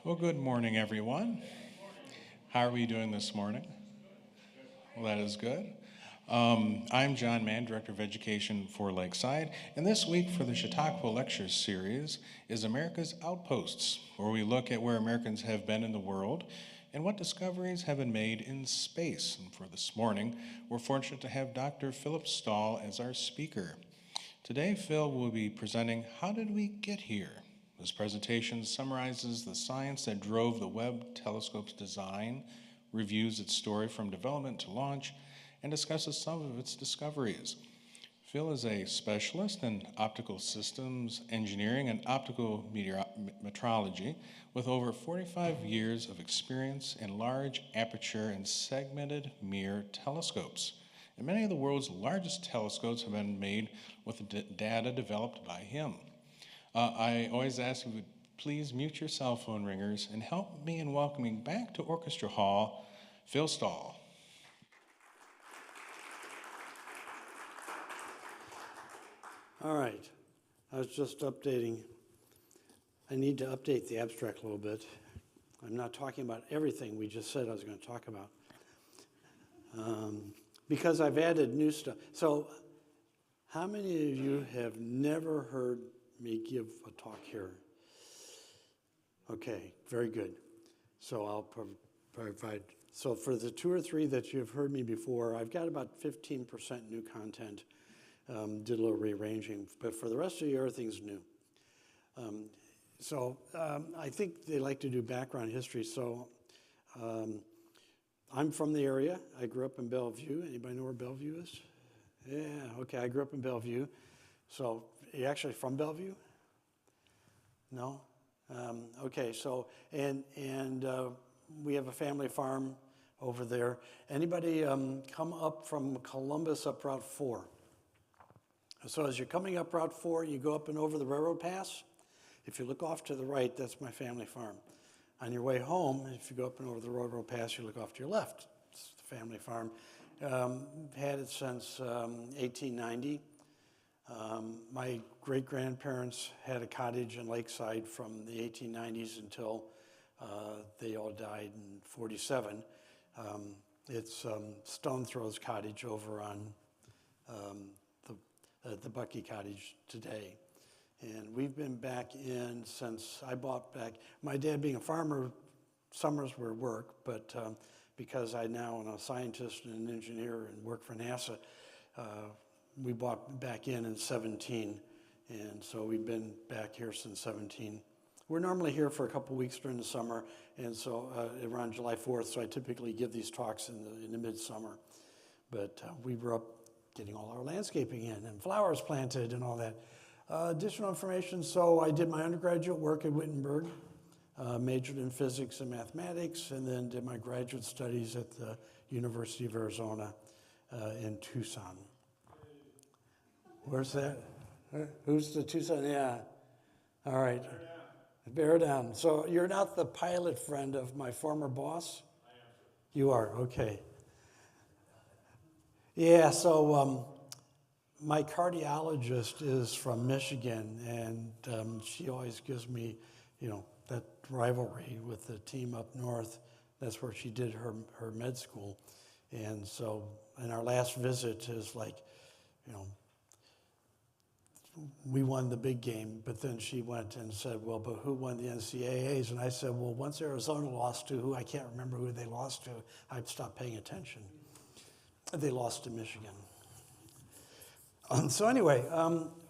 Well, good morning, everyone. How are we doing this morning? Well, that is good. I'm John Mann, Director of Education for Lakeside, and this week for the Chautauqua Lectures Series is America's Outposts, where we look at where Americans have been in the world and what discoveries have been made in space. And for this morning, we're fortunate to have Dr. Philip Stahl as our speaker. Today, Phil will be presenting How Did We Get Here? This presentation summarizes the science that drove the Webb telescope's design, reviews its story from development to launch, and discusses some of its discoveries. Phil is a specialist in optical systems engineering and optical metrology with over 45 years of experience in large aperture and segmented mirror telescopes. And many of the world's largest telescopes have been made with the data developed by him. I always ask if you would please mute your cell phone ringers and help me in welcoming back to Orchestra Hall, Phil Stahl. All right, I was just updating. I need to update the abstract a little bit. I'm not talking about everything we just said I was going to talk about because I've added new stuff. So how many of you have never heard me give a talk here? Okay, very good. So I'll provide. So for the 2 or 3 that you've heard me before, I've got about 15% new content. Did a little rearranging, but for the rest of the year, everything's new. I think they like to do background history. So I'm from the area. I grew up in Bellevue. Anybody know where Bellevue is? Yeah, okay, I grew up in Bellevue. So are you actually from Bellevue? No? Okay, so, and we have a family farm over there. Anybody come up from Columbus up Route 4? So as you're coming up Route 4, you go up and over the railroad pass. If you look off to the right, that's my family farm. On your way home, if you go up and over the railroad pass, you look off to your left. It's the family farm. Had it since 1890. My great-grandparents had a cottage in Lakeside from the 1890s until they all died in 47. It's Stone Throw's cottage over on the Bucky cottage today. And we've been back in since I bought back. My dad being a farmer, summers were work, but because I now am a scientist and an engineer and work for NASA, we bought back in 17, and so we've been back here since 17. We're normally here for a couple weeks during the summer, and so around July 4th, so I typically give these talks in the midsummer. But we were up getting all our landscaping in and flowers planted and all that. Additional information, so I did my undergraduate work at Wittenberg, majored in physics and mathematics, and then did my graduate studies at the University of Arizona in Tucson. Where's that? Who's the Tucson? Yeah. All right. Bear down. So you're not the pilot friend of my former boss? I am, sir. You are, okay. Yeah, so my cardiologist is from Michigan, and she always gives me, that rivalry with the team up north. That's where she did her med school. And so in our last visit is like, we won the big game, but then she went and said, well, but who won the NCAAs? And I said, well, once Arizona lost to who, I can't remember who they lost to, I stopped paying attention. They lost to Michigan. So anyway,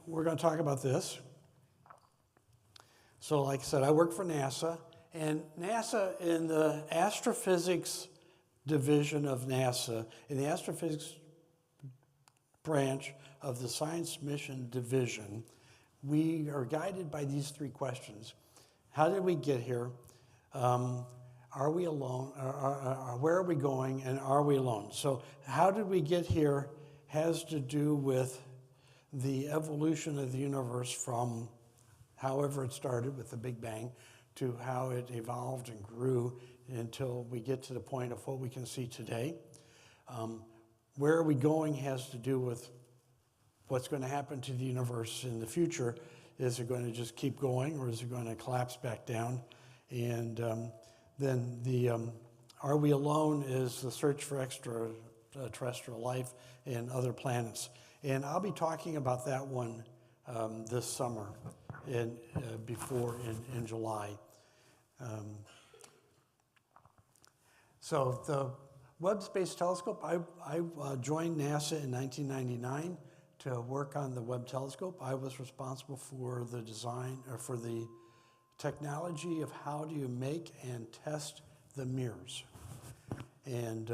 we're going to talk about this. So like I said, I work for NASA, and NASA in the astrophysics division of NASA, in the astrophysics branch of the Science Mission Division, we are guided by these 3 questions. How did we get here? Are we alone? Where are we going, and are we alone? So how did we get here has to do with the evolution of the universe from however it started with the Big Bang to how it evolved and grew until we get to the point of what we can see today. Where are we going has to do with what's going to happen to the universe in the future. Is it going to just keep going, or is it going to collapse back down? And then the Are We Alone is the search for extraterrestrial life and other planets. And I'll be talking about that one this summer in July. So the Webb Space Telescope, I joined NASA in 1999 to work on the Webb Telescope. I was responsible for the design, or for the technology of how do you make and test the mirrors. And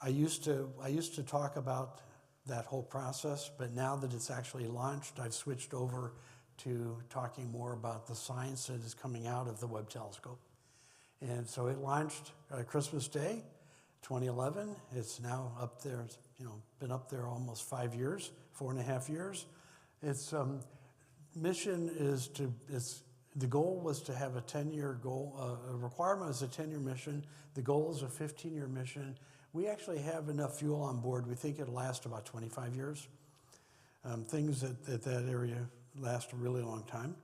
I used to talk about that whole process, but now that it's actually launched, I've switched over to talking more about the science that is coming out of the Webb Telescope. And so it launched Christmas Day, 2011. It's now up there, been up there almost 5 years, 4.5 years. Its mission is the goal was to have a 10-year goal. A requirement is a 10-year mission. The goal is a 15-year mission. We actually have enough fuel on board. We think it'll last about 25 years. Things at that area last a really long time.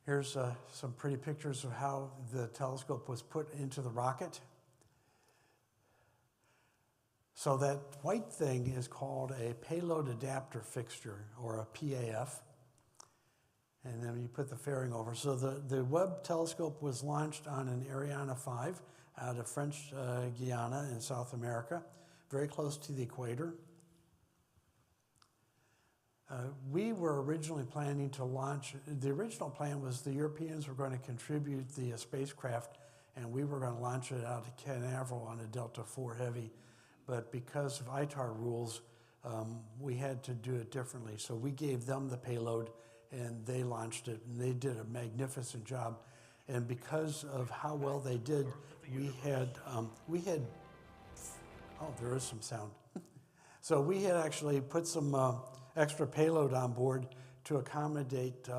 Here's some pretty pictures of how the telescope was put into the rocket. So that white thing is called a payload adapter fixture, or a PAF. And then you put the fairing over. So the Webb telescope was launched on an Ariane 5 out of French Guiana in South America, very close to the equator. We were originally planning to launch, the original plan was the Europeans were going to contribute the spacecraft, and we were going to launch it out of Canaveral on a Delta IV Heavy. But because of ITAR rules, we had to do it differently. So we gave them the payload, and they launched it, and they did a magnificent job. And because of how well they did, we had oh, there is some sound. So we had actually put some extra payload on board to accommodate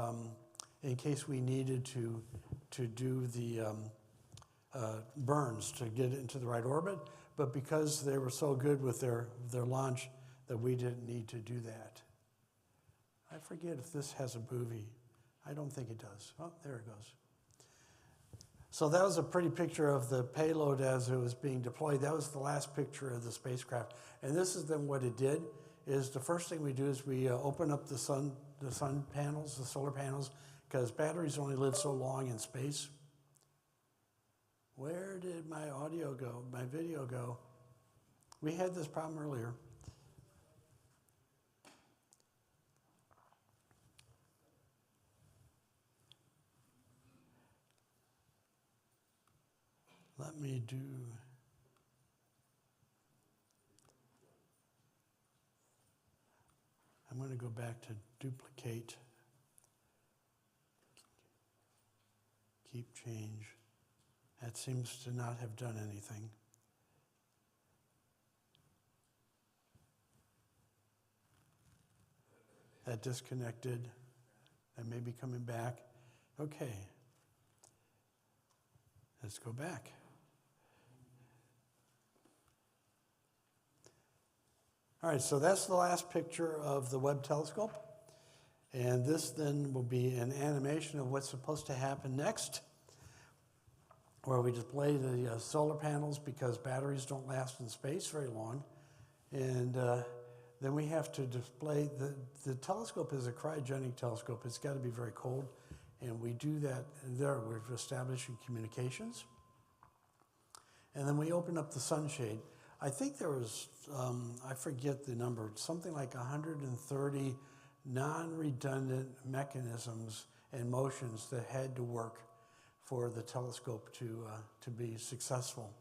in case we needed to do the burns to get it into the right orbit. But because they were so good with their launch that we didn't need to do that. I forget if this has a booby. I don't think it does. Oh, there it goes. So that was a pretty picture of the payload as it was being deployed. That was the last picture of the spacecraft. And this is then what it did, is the first thing we do is we open up the sun panels, the solar panels, because batteries only live so long in space. Where did my audio go, my video go? We had this problem earlier. Let me do, I'm going to go back to duplicate, keep change. That seems to not have done anything. That disconnected. That may be coming back. Okay. Let's go back. All right, so that's the last picture of the Webb telescope. And this then will be an animation of what's supposed to happen next, where we display the solar panels because batteries don't last in space very long. And then we have to display, the telescope is a cryogenic telescope. It's got to be very cold. And we do that there. We're establishing communications. And then we open up the sunshade. I think there was, I forget the number, something like 130 non-redundant mechanisms and motions that had to work for the telescope to be successful.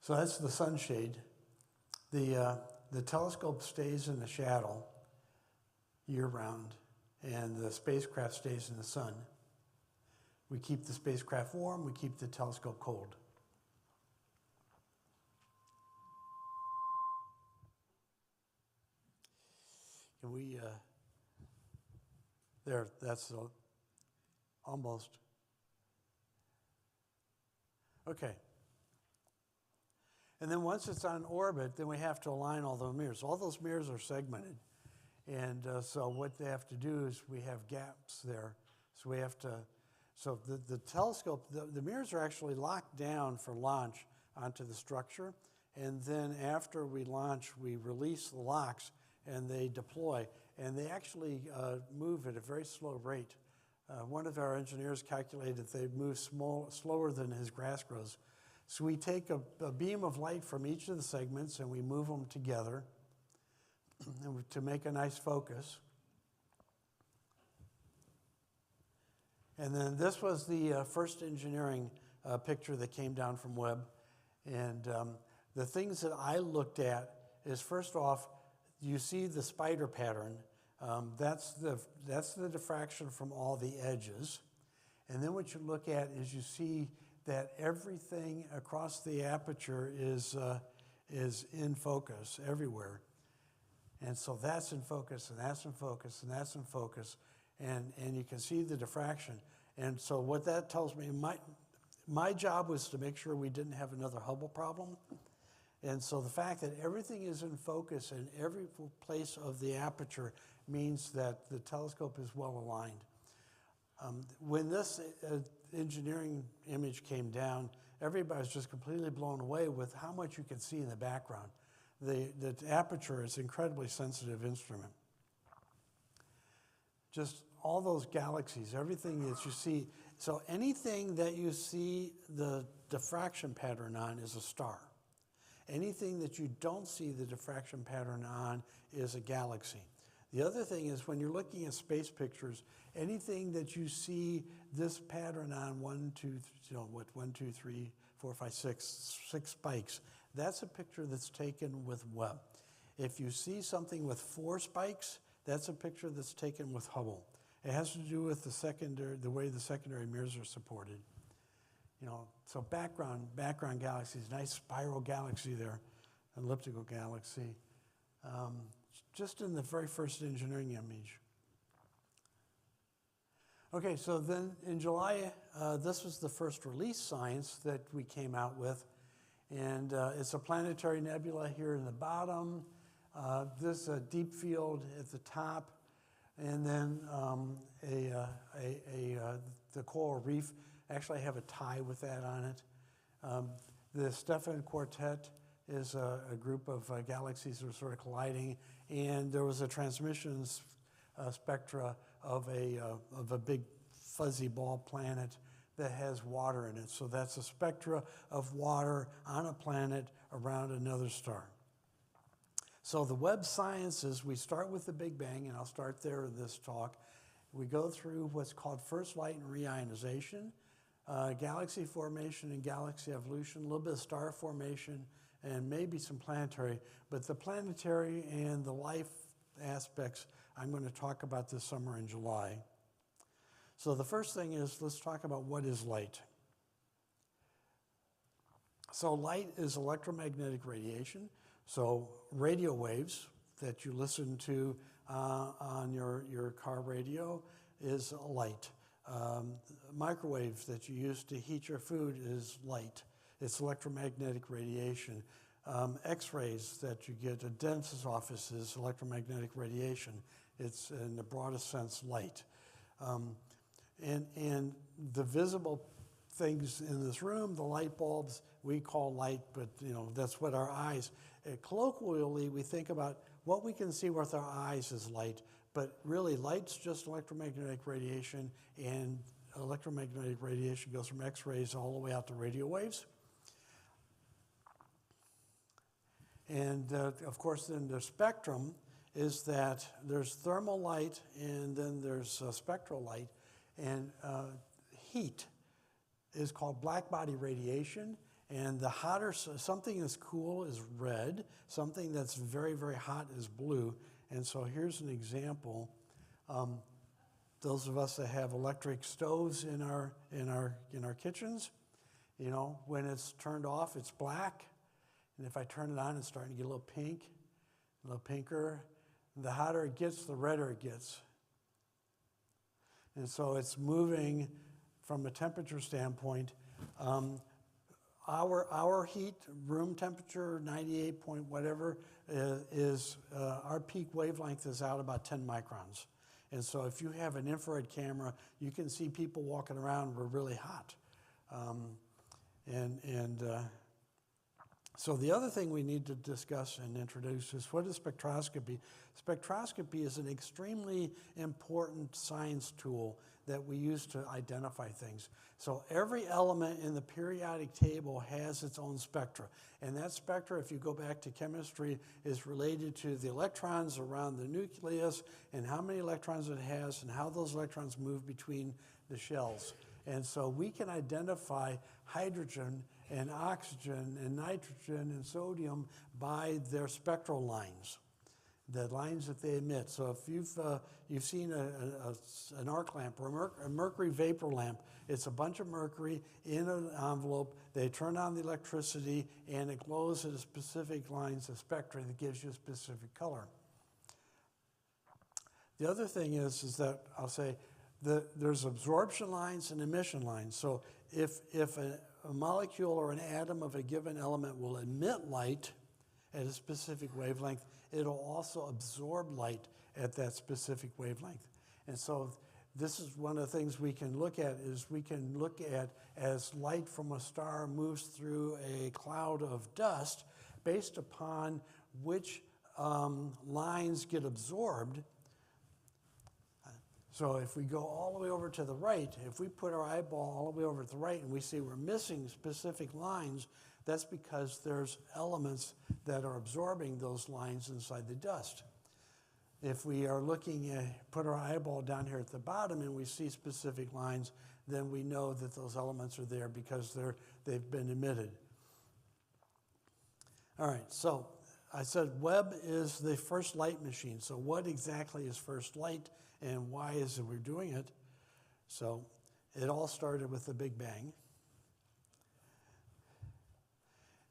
So that's the sunshade. The telescope stays in the shadow year-round, and the spacecraft stays in the sun. We keep the spacecraft warm, we keep the telescope cold. Can we There, almost. Okay. And then once it's on orbit, then we have to align all the mirrors. All those mirrors are segmented. And so what they have to do is we have gaps there. So we have to, so the telescope, the mirrors are actually locked down for launch onto the structure. And then after we launch, we release the locks and they deploy. And they actually move at a very slow rate. One of our engineers calculated they move slower than his grass grows. So we take a beam of light from each of the segments and we move them together to make a nice focus. And then this was the first engineering picture that came down from Webb. And the things that I looked at is, first off, you see the spider pattern. That's the diffraction from all the edges. And then what you look at is you see that everything across the aperture is in focus everywhere. And so that's in focus, and that's in focus, and that's in focus, and you can see the diffraction. And so what that tells me, my job was to make sure we didn't have another Hubble problem. And so the fact that everything is in focus in every place of the aperture means that the telescope is well aligned. When this engineering image came down, everybody was just completely blown away with how much you can see in the background. The aperture is an incredibly sensitive instrument. Just all those galaxies, everything that you see. So anything that you see the diffraction pattern on is a star. Anything that you don't see the diffraction pattern on is a galaxy. The other thing is when you're looking at space pictures, anything that you see this pattern on, 1, 2, 3, 4, 5, 6 spikes, that's a picture that's taken with Webb. If you see something with 4 spikes, that's a picture that's taken with Hubble. It has to do with the way the secondary mirrors are supported. So background galaxies, nice spiral galaxy there, elliptical galaxy. Just in the very first engineering image. Okay, so then in July, this was the first release science that we came out with. And it's a planetary nebula here in the bottom. This deep field at the top. And then the coral reef. Actually, I have a tie with that on it. The Stefan Quartet is a group of galaxies that are sort of colliding. And there was a transmission spectra of a big fuzzy ball planet that has water in it. So that's a spectra of water on a planet around another star. So the Webb sciences, we start with the Big Bang, and I'll start there in this talk. We go through what's called first light and reionization, galaxy formation and galaxy evolution, a little bit of star formation, and maybe some planetary. But the planetary and the life aspects, I'm going to talk about this summer in July. So the first thing is, let's talk about what is light. So light is electromagnetic radiation. So radio waves that you listen to on your car radio is light. Microwaves that you use to heat your food is light. It's electromagnetic radiation. X-rays that you get at dentist's office is electromagnetic radiation. It's, in the broadest sense, light. And the visible things in this room, the light bulbs, we call light, but that's what our eyes. Colloquially, we think about what we can see with our eyes is light, but really light's just electromagnetic radiation, and electromagnetic radiation goes from X-rays all the way out to radio waves. And of course, then the spectrum is that there's thermal light and then there's spectral light. And heat is called black body radiation. And the hotter, something that's cool is red. Something that's very, very hot is blue. And so here's an example. Those of us that have electric stoves in our kitchens, when it's turned off, it's black. And if I turn it on, it's starting to get a little pink, a little pinker. The hotter it gets, the redder it gets. And so it's moving from a temperature standpoint. Our heat, room temperature, 98 point whatever, our peak wavelength is out about 10 microns. And so if you have an infrared camera, you can see people walking around who are really hot. So the other thing we need to discuss and introduce is what is spectroscopy? Spectroscopy is an extremely important science tool that we use to identify things. So every element in the periodic table has its own spectra. And that spectra, if you go back to chemistry, is related to the electrons around the nucleus and how many electrons it has and how those electrons move between the shells. And so we can identify hydrogen and oxygen and nitrogen and sodium by their spectral lines, the lines that they emit. So if you've seen an arc lamp or a mercury vapor lamp, it's a bunch of mercury in an envelope. They turn on the electricity and it glows at a specific lines of spectra that gives you a specific color. The other thing is that I'll say there's absorption lines and emission lines. So if a molecule or an atom of a given element will emit light at a specific wavelength, it'll also absorb light at that specific wavelength. And so this is one of the things we can look at as light from a star moves through a cloud of dust based upon which lines get absorbed. So if we go all the way over to the right, if we put our eyeball all the way over to the right and we see we're missing specific lines, that's because there's elements that are absorbing those lines inside the dust. If we are looking at, put our eyeball down here at the bottom and we see specific lines, then we know that those elements are there because they've been emitted. All right, so I said Webb is the first light machine. So what exactly is first light? And why is it we're doing it? So it all started with the Big Bang.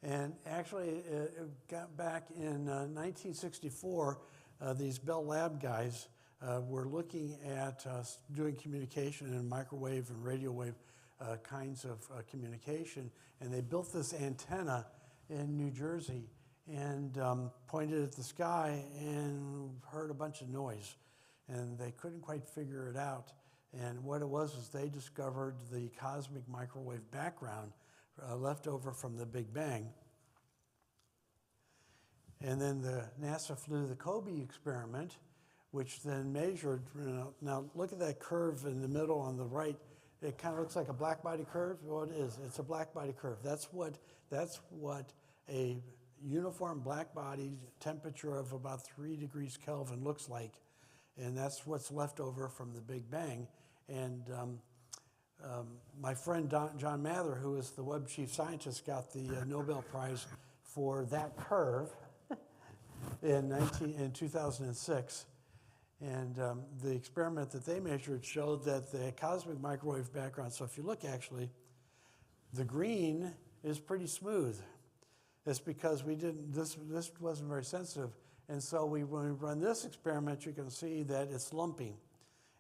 And actually, it got back in 1964, these Bell Lab guys were looking at doing communication in microwave and radio wave kinds of communication. And they built this antenna in New Jersey and pointed at the sky and heard a bunch of noise. And they couldn't quite figure it out. And what it was is they discovered the cosmic microwave background left over from the Big Bang. And then NASA flew the COBE experiment, which then measured, now look at that curve in the middle on the right. It kind of looks like a black body curve. Well, it is. It's a black body curve. That's what a uniform black body temperature of about 3 degrees Kelvin looks like. And that's what's left over from the Big Bang. And my friend John Mather, who is the Webb chief scientist, got the Nobel Prize for that curve in 2006. And the experiment that they measured showed that the cosmic microwave background, so if you look actually, the green is pretty smooth. It's because this wasn't very sensitive. And so when we run this experiment, you can see that it's lumping.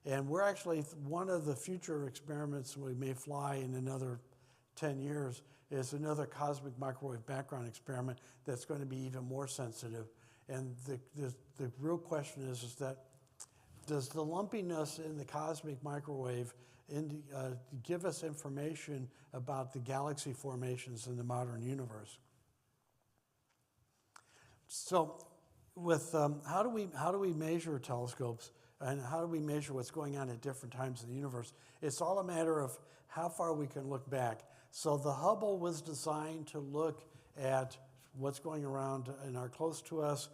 And we're actually, one of the future experiments we may fly in another 10 years is another cosmic microwave background experiment that's going to be even more sensitive. And the real question is that, does the lumpiness in the cosmic microwave give us information about the galaxy formations in the modern universe? So, with how do we measure telescopes and how do we measure what's going on at different times in the universe? It's all a matter of how far we can look back. So the Hubble was designed to look at what's going around and are close to us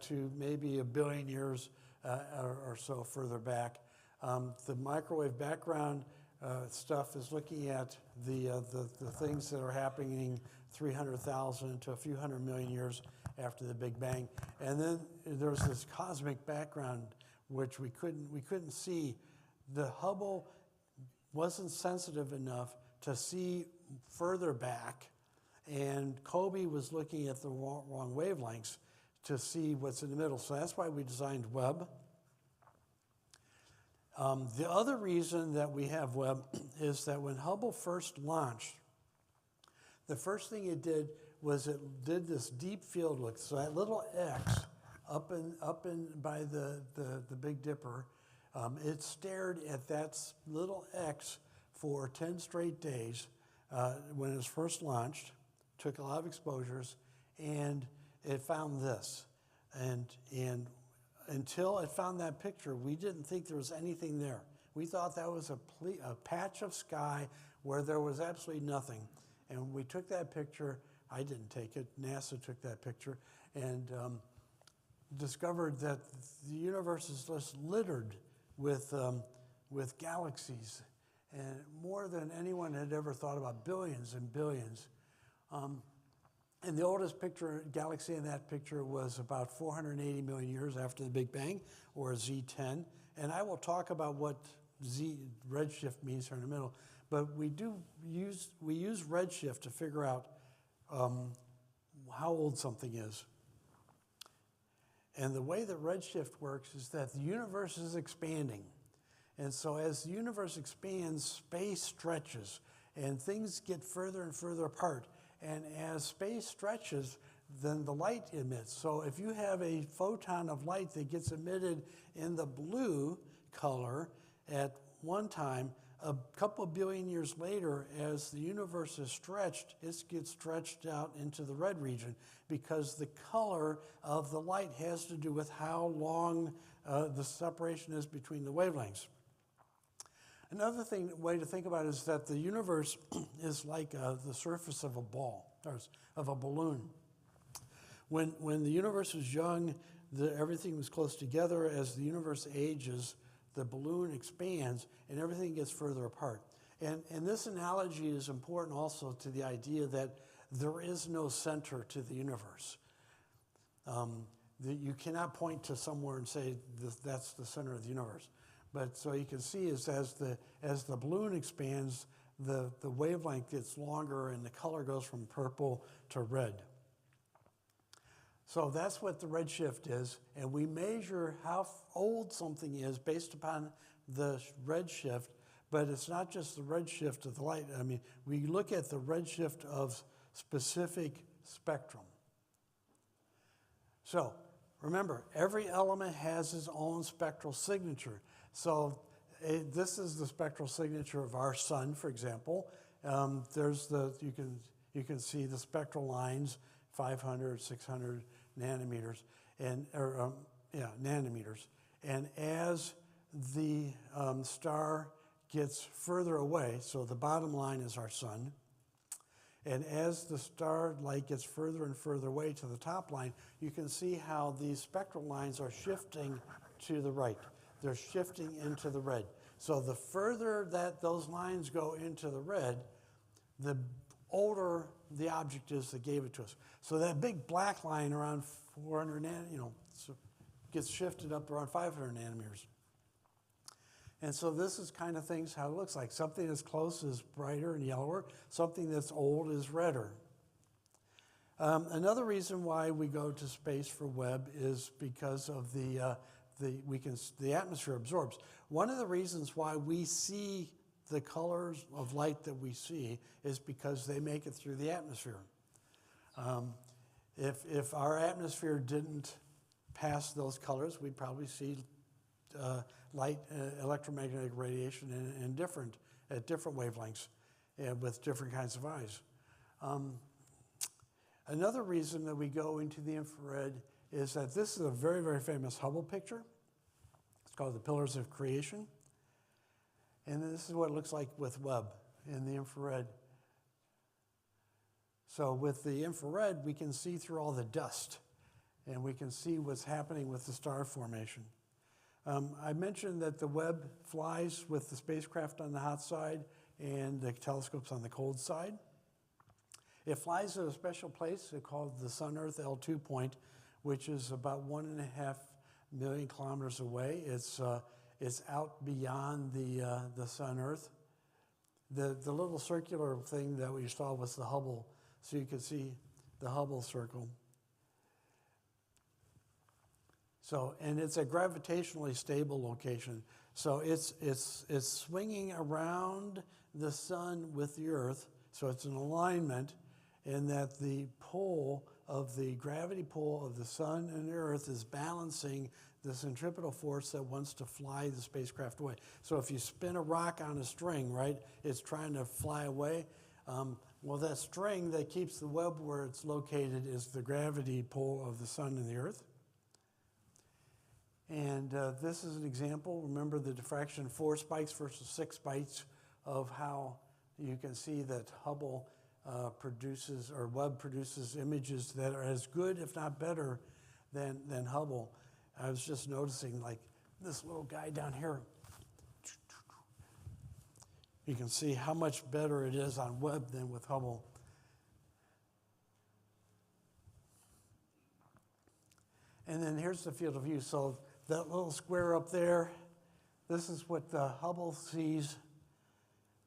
to maybe 1 billion years or so further back. The microwave background stuff is looking at the things that are happening 300,000 to a few 100 million years after the Big Bang. And then there's this cosmic background which we couldn't see. The Hubble wasn't sensitive enough to see further back, and COBE was looking at the wrong wavelengths to see what's in the middle. So that's why we designed Webb. The other reason that we have Webb is that when Hubble first launched, the first thing it did was it did this deep field look. So that little X up in by the Big Dipper, it stared at that little X for 10 straight days when it was first launched, took a lot of exposures, and it found this. And until it found that picture, we didn't think there was anything there. We thought that was a patch of sky where there was absolutely nothing. And we took that picture. I didn't take it. NASA took that picture and discovered that the universe is just littered with galaxies, and more than anyone had ever thought about, billions and billions. And the oldest galaxy in that picture was about 480 million years after the Big Bang, or Z10. And I will talk about what redshift means here in the middle. But we use redshift to figure out how old something is. And the way that redshift works is that the universe is expanding. And so as the universe expands, space stretches, and things get further and further apart. And as space stretches, then the light emits. So if you have a photon of light that gets emitted in the blue color at one time, a couple billion years later, as the universe is stretched, it gets stretched out into the red region because the color of the light has to do with how long the separation is between the wavelengths. Another way to think about it is that the universe is like the surface of a ball, or of a balloon. When the universe was young, everything was close together. As the universe ages, the balloon expands and everything gets further apart. And this analogy is important also to the idea that there is no center to the universe. You cannot point to somewhere and say that's the center of the universe. But so you can see is as the balloon expands, the wavelength gets longer and the color goes from purple to red. So that's what the redshift is, and we measure how old something is based upon the redshift, but it's not just the redshift of the light. I mean, we look at the redshift of specific spectrum. So remember, every element has its own spectral signature. So this is the spectral signature of our sun, for example. You can see the spectral lines, 500, 600 nanometers, nanometers. And as the star gets further away, so the bottom line is our sun, and as the star light gets further and further away to the top line, you can see how these spectral lines are shifting to the right. They're shifting into the red. So the further that those lines go into the red, the older the object is that gave it to us. So that big black line around 400 gets shifted up around 500 nanometers. And so this is kind of things how it looks like. Something that's close is brighter and yellower. Something that's old is redder. Another reason why we go to space for Webb is because of the atmosphere absorbs. One of the reasons why we see the colors of light that we see is because they make it through the atmosphere. If our atmosphere didn't pass those colors, we'd probably see light, electromagnetic radiation at different wavelengths with different kinds of eyes. Another reason that we go into the infrared is that this is a very, very famous Hubble picture. It's called the Pillars of Creation. And this is what it looks like with Webb in the infrared. So with the infrared, we can see through all the dust, and we can see what's happening with the star formation. I mentioned that the Webb flies with the spacecraft on the hot side and the telescopes on the cold side. It flies at a special place called the Sun-Earth L2 point, which is about 1.5 million kilometers away. It's out beyond the Sun-Earth. The little circular thing that we saw was the Hubble, so you can see the Hubble circle. So, and it's a gravitationally stable location. So it's swinging around the sun with the earth, so it's an alignment in that the gravity pull of the sun and the earth is balancing the centripetal force that wants to fly the spacecraft away. So if you spin a rock on a string, right, it's trying to fly away. Well, that string that keeps the web where it's located is the gravity pull of the sun and the earth. And this is an example. Remember the diffraction 4 spikes versus 6 spikes of how you can see that Hubble produces, or Webb produces images that are as good, if not better, than Hubble. I was just noticing, like, this little guy down here. You can see how much better it is on Webb than with Hubble. And then here's the field of view. So that little square up there, this is what Hubble sees,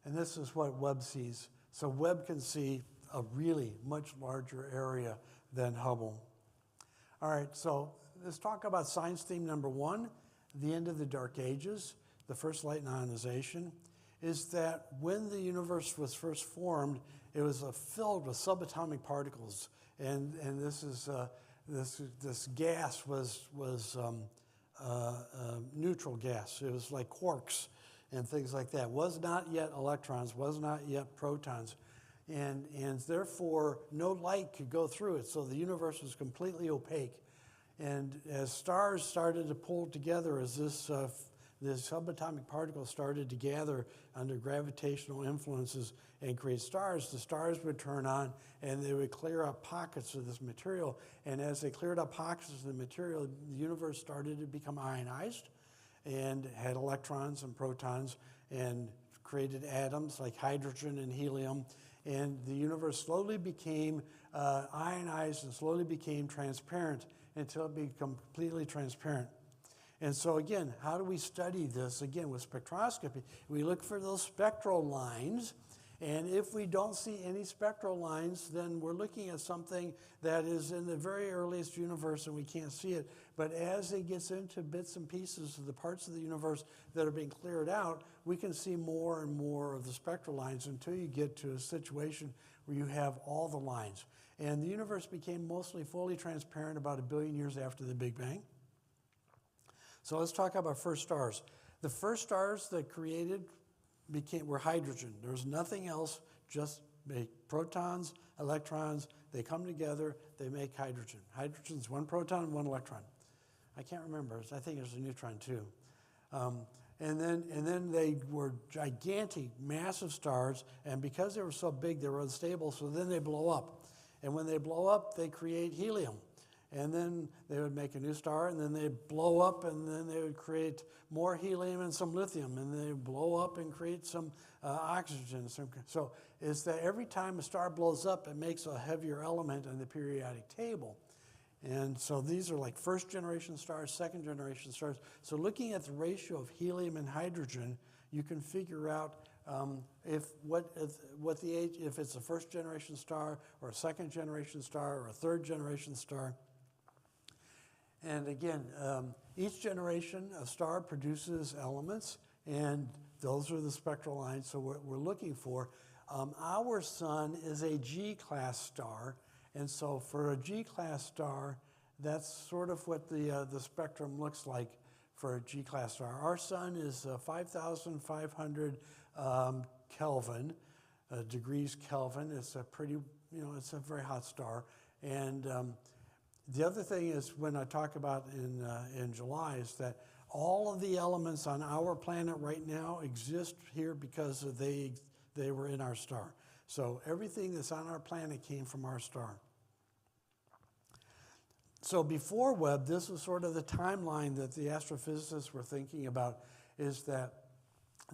and this is what Webb sees. So Webb can see a really much larger area than Hubble. All right, so let's talk about science theme number 1, the end of the Dark Ages, the first light and ionization, is that when the universe was first formed, it was filled with subatomic particles, and this gas was neutral gas. It was like quarks and things like that. Was not yet electrons, was not yet protons, and therefore no light could go through it. So the universe was completely opaque. And as stars started to pull together, as this subatomic particles started to gather under gravitational influences and create stars, the stars would turn on and they would clear up pockets of this material. And as they cleared up pockets of the material, the universe started to become ionized and had electrons and protons and created atoms like hydrogen and helium. And the universe slowly became ionized and slowly became transparent until it became completely transparent. And so again, how do we study this? Again, with spectroscopy, we look for those spectral lines, and if we don't see any spectral lines, then we're looking at something that is in the very earliest universe and we can't see it. But as it gets into bits and pieces of the parts of the universe that are being cleared out, we can see more and more of the spectral lines until you get to a situation where you have all the lines. And the universe became mostly fully transparent about 1 billion years after the Big Bang. So let's talk about first stars. The first stars that were hydrogen. There was nothing else, just protons, electrons. They come together, they make hydrogen. Hydrogen's 1 proton and 1 electron. I can't remember. I think there's a neutron too. And then they were gigantic, massive stars, and because they were so big, they were unstable, so then they blow up. And when they blow up, they create helium. And then they would make a new star, and then they'd blow up, and then they would create more helium and some lithium, and they would blow up and create some oxygen. So it's that every time a star blows up, it makes a heavier element in the periodic table. And so these are like first generation stars, second generation stars. So looking at the ratio of helium and hydrogen, you can figure out if it's a first generation star or a second generation star or a third generation star. And again, each generation of star produces elements, and those are the spectral lines. So what we're looking for, our sun is a G-class star, and so for a G-class star, that's sort of what the spectrum looks like for a G-class star. Our sun is 5,500 Kelvin, degrees Kelvin. It's a pretty, it's a very hot star, and the other thing is, when I talk about in July, is that all of the elements on our planet right now exist here because they were in our star. So everything that's on our planet came from our star. So before Webb, this was sort of the timeline that the astrophysicists were thinking about, is that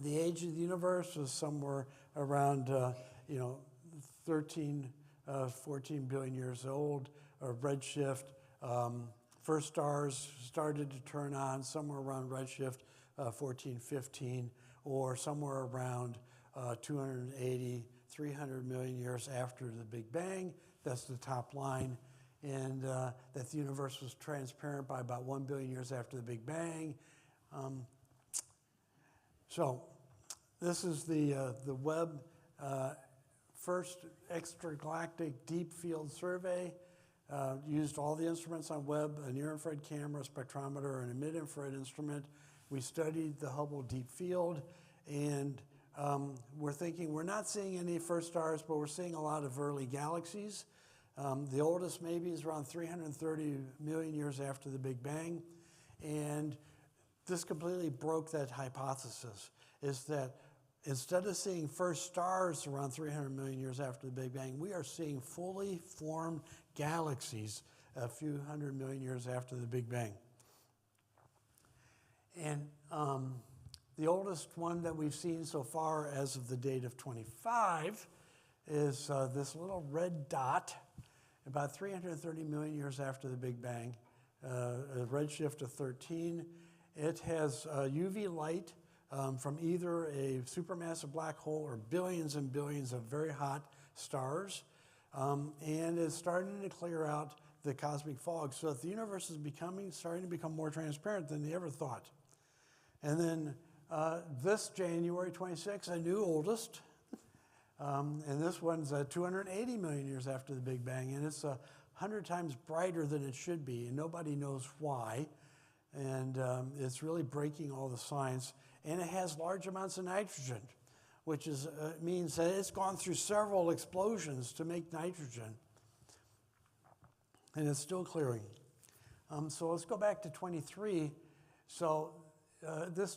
the age of the universe was somewhere around 13, 14 billion years old. Or redshift. First stars started to turn on somewhere around redshift 14, 15, or somewhere around 280, 300 million years after the Big Bang. That's the top line. And that the universe was transparent by about 1 billion years after the Big Bang. So this is the Webb first extragalactic deep field survey. Used all the instruments on Webb, a near-infrared camera, spectrometer, and a mid-infrared instrument. We studied the Hubble deep field, and we're thinking we're not seeing any first stars, but we're seeing a lot of early galaxies. The oldest maybe is around 330 million years after the Big Bang, and this completely broke that hypothesis, is that instead of seeing first stars around 300 million years after the Big Bang, we are seeing fully formed galaxies a few hundred million years after the Big Bang. And the oldest one that we've seen so far as of the date of 25 is this little red dot, about 330 million years after the Big Bang, a redshift of 13. It has UV light from either a supermassive black hole or billions and billions of very hot stars, and is starting to clear out the cosmic fog so that the universe is starting to become more transparent than they ever thought. And then this January 26, a new oldest, and this one's 280 million years after the Big Bang, and it's 100 times brighter than it should be, and nobody knows why. And it's really breaking all the science. And it has large amounts of nitrogen, which means that it's gone through several explosions to make nitrogen. And it's still clearing. So let's go back to 23. So this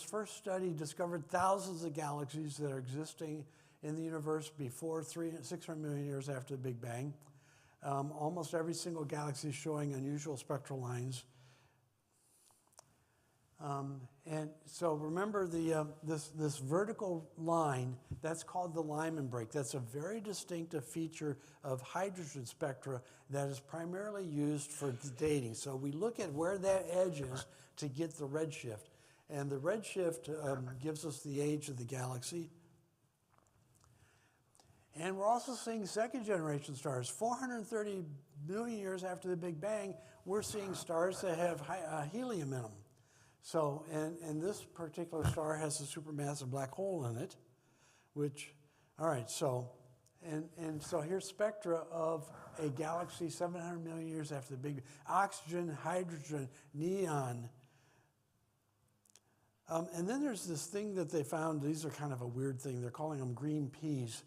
first study discovered thousands of galaxies that are existing in the universe before 600 million years after the Big Bang. Almost every single galaxy is showing unusual spectral lines. And so remember this vertical line, that's called the Lyman break. That's a very distinctive feature of hydrogen spectra that is primarily used for dating. So we look at where that edge is to get the redshift. And the redshift gives us the age of the galaxy. And we're also seeing second generation stars. 430 million years after the Big Bang, we're seeing stars that have helium in them. So, and this particular star has a supermassive black hole in it, which, all right, so, and so here's spectra of a galaxy 700 million years after the Big Bang. Oxygen, hydrogen, neon. And then there's this thing that they found, these are kind of a weird thing, they're calling them green peas.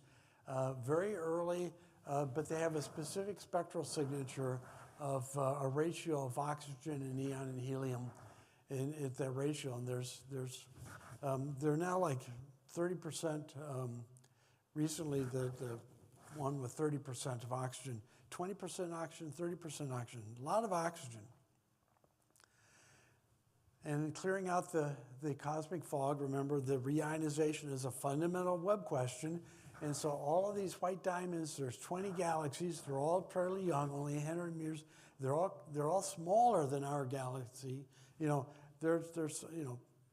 Very early, but they have a specific spectral signature of a ratio of oxygen and neon and helium. And at that ratio, and they're now like 30%. Recently, the one with 30% of oxygen, 20% oxygen, 30% oxygen, a lot of oxygen. And clearing out the cosmic fog, remember the reionization is a fundamental Webb question. And so all of these white diamonds, there's 20 galaxies, they're all fairly young, only 100 years. They're all smaller than our galaxy. There's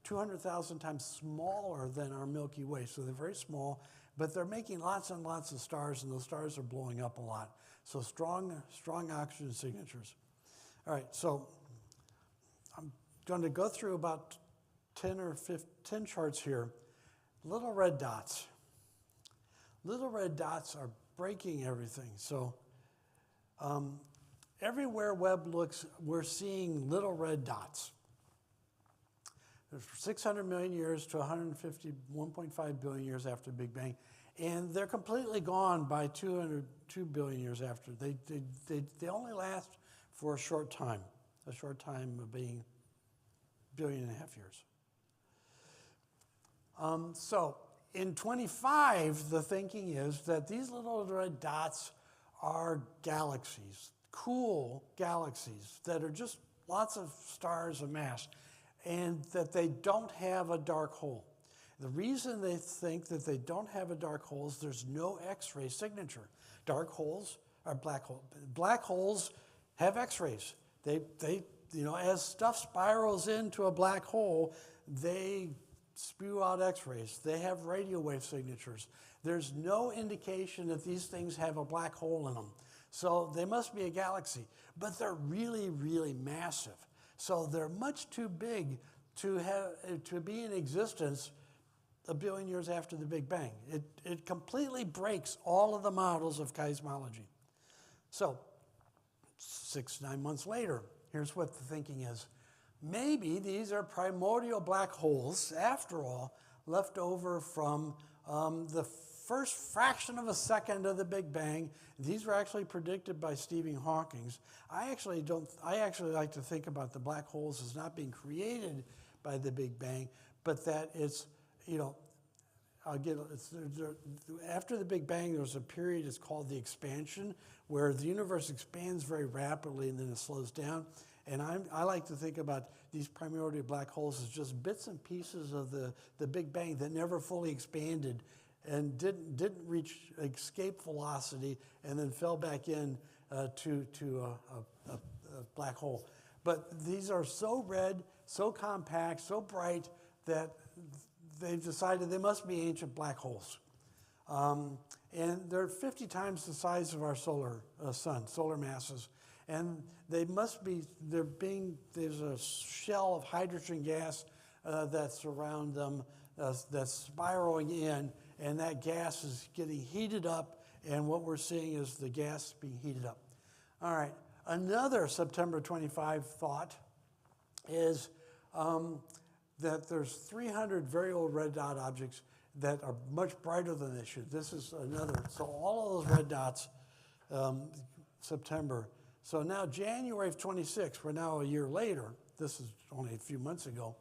200,000 times smaller than our Milky Way. So they're very small, but they're making lots and lots of stars, and those stars are blowing up a lot. So strong oxygen signatures. All right, so I'm going to go through about 10 charts here. Little red dots. Little red dots are breaking everything. So everywhere Webb looks, we're seeing little red dots. There's 600 million years to 1.5 billion years after the Big Bang. And they're completely gone by 2 billion years after. They only last for a short time of being 1.5 billion years. So in 25, the thinking is that these little red dots are galaxies, cool galaxies that are just lots of stars amassed, and that they don't have a dark hole. The reason they think that they don't have a dark hole is there's no X-ray signature. Dark holes are black holes. Black holes have X-rays. They as stuff spirals into a black hole, they spew out X-rays. They have radio wave signatures. There's no indication that these things have a black hole in them. So they must be a galaxy, but they're really, really massive. So they're much too big to be in existence a billion years after the Big Bang. It completely breaks all of the models of cosmology. So 6-9 months later, here's what the thinking is. Maybe these are primordial black holes, after all, left over from the first fraction of a second of the Big Bang. These were actually predicted by Stephen Hawking. I actually like to think about the black holes as not being created by the Big Bang, but that it's, after the Big Bang, there's a period, it's called the expansion, where the universe expands very rapidly and then it slows down. And I like to think about these primordial black holes as just bits and pieces of the Big Bang that never fully expanded and didn't reach escape velocity and then fell back in to a black hole. But these are so red, so compact, so bright that they've decided they must be ancient black holes. And they're 50 times the size of our solar masses. And they must be, there's a shell of hydrogen gas that's around them that's spiraling in, and that gas is getting heated up, and what we're seeing is the gas being heated up. All right, another September 25 thought is that there's 300 very old red dot objects that are much brighter than they should. This is another, so all of those red dots, September. So now January of 26, we're now a year later, this is only a few months ago,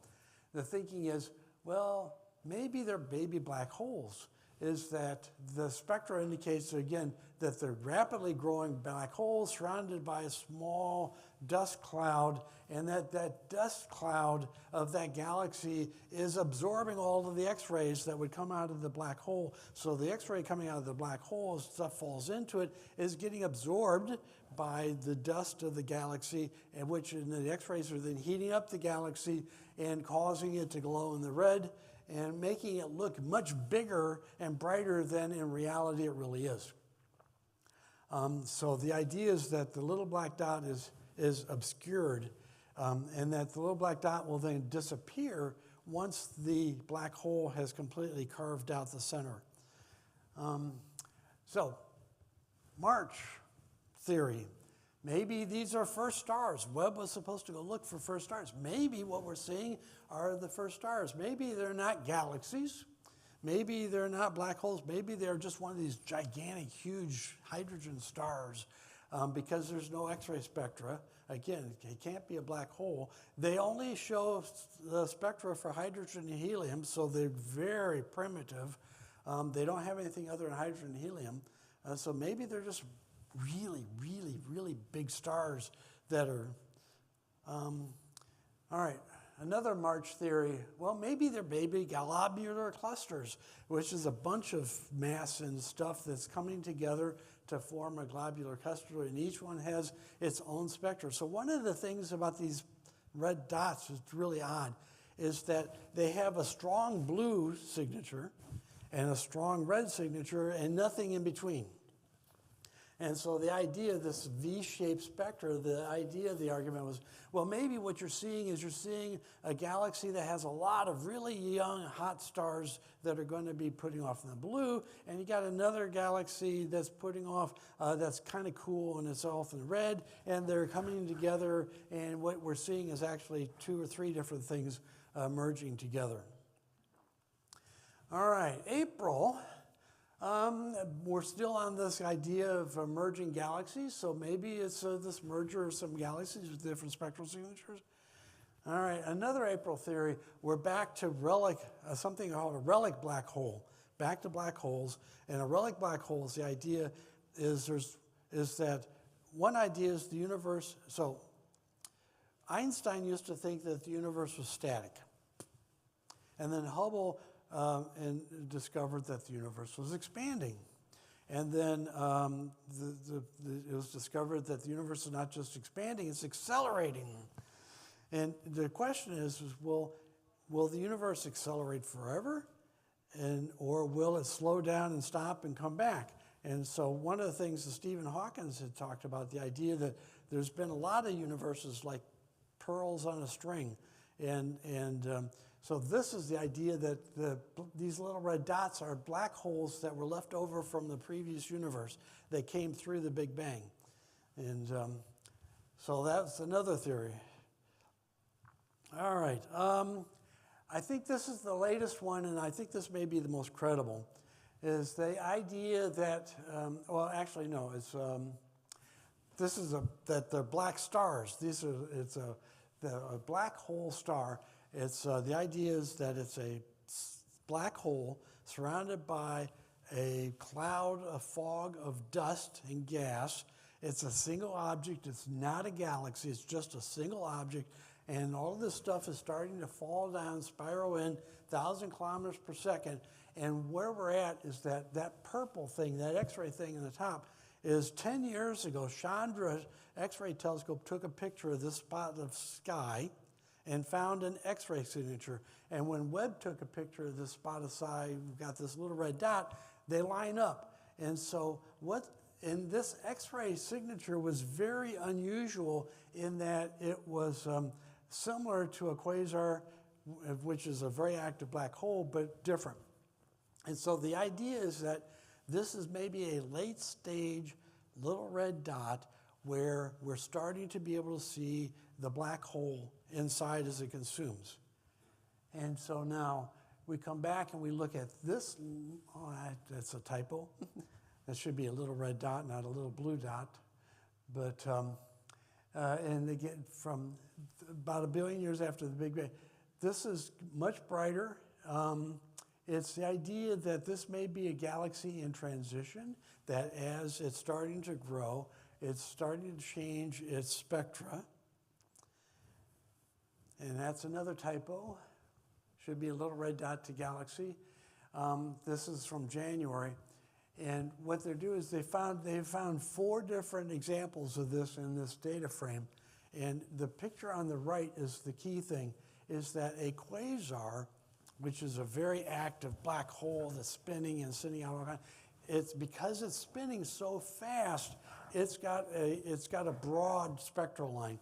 the thinking is, well, maybe they're baby black holes. Is that the spectra indicates, again, that they're rapidly growing black holes surrounded by a small dust cloud, and that dust cloud of that galaxy is absorbing all of the X-rays that would come out of the black hole. So the X-ray coming out of the black hole, as stuff falls into it, is getting absorbed by the dust of the galaxy, and the X-rays are then heating up the galaxy and causing it to glow in the red, and making it look much bigger and brighter than in reality it really is. So the idea is that the little black dot is obscured, and that the little black dot will then disappear once the black hole has completely carved out the center. So March theory. Maybe these are first stars. Webb was supposed to go look for first stars. Maybe what we're seeing are the first stars. Maybe they're not galaxies. Maybe they're not black holes. Maybe they're just one of these gigantic, huge hydrogen stars because there's no X-ray spectra. Again, it can't be a black hole. They only show the spectra for hydrogen and helium, so they're very primitive. They don't have anything other than hydrogen and helium. So maybe they're just really, really, really big stars that are, all right, another March theory, well, maybe they're baby globular clusters, which is a bunch of mass and stuff that's coming together to form a globular cluster, and each one has its own spectra. So one of the things about these red dots that's really odd is that they have a strong blue signature and a strong red signature and nothing in between. And so the idea of this V-shaped spectra, the idea of the argument was, well, maybe what you're seeing is you're seeing a galaxy that has a lot of really young, hot stars that are going to be putting off in the blue, and you got another galaxy that's putting off, that's kind of cool, and it's off in the red, and they're coming together, and what we're seeing is actually 2 or 3 different things merging together. All right, April. We're still on this idea of merging galaxies, so maybe it's this merger of some galaxies with different spectral signatures. All right, another April theory, we're back to something called a relic black hole, back to black holes. And a relic black hole, the idea is that one idea is the universe, so Einstein used to think that the universe was static. And then Hubble and discovered that the universe was expanding. And then it was discovered that the universe is not just expanding, it's accelerating. And the question is will the universe accelerate forever? Or will it slow down and stop and come back? And so one of the things that Stephen Hawking had talked about, the idea that there's been a lot of universes like pearls on a string, So this is the idea that these little red dots are black holes that were left over from the previous universe that came through the Big Bang. And so that's another theory. All right. I think this is the latest one, and I think this may be the most credible, is the idea that, well, actually, no, it's, this is that they're black stars. It's a black hole star. It's, the idea is that it's a black hole surrounded by a cloud, a fog of dust and gas. It's a single object. It's not a galaxy. It's just a single object. And all of this stuff is starting to fall down, spiral in 1,000 kilometers per second. And where we're at is that purple thing, that X-ray thing in the top, is 10 years ago, Chandra X-ray telescope took a picture of this spot of sky and found an X-ray signature. And when Webb took a picture of this spot of sky, we've got this little red dot, they line up. And so and this X-ray signature was very unusual in that it was similar to a quasar, which is a very active black hole, but different. And so the idea is that this is maybe a late stage little red dot where we're starting to be able to see the black hole inside as it consumes. And so now we come back and we look at this. Oh, that's a typo. That should be a little red dot, not a little blue dot. But, and they get from about 1 billion years after the Big Bang. This is much brighter. It's the idea that this may be a galaxy in transition, that as it's starting to grow, it's starting to change its spectra. And that's another typo. Should be a little red dot to galaxy. This is from January. And what they do is they've found 4 different examples of this in this data frame. And the picture on the right is the key thing, is that a quasar, which is a very active black hole that's spinning and sending out all kinds, it's because it's spinning so fast, it's got a broad spectral line.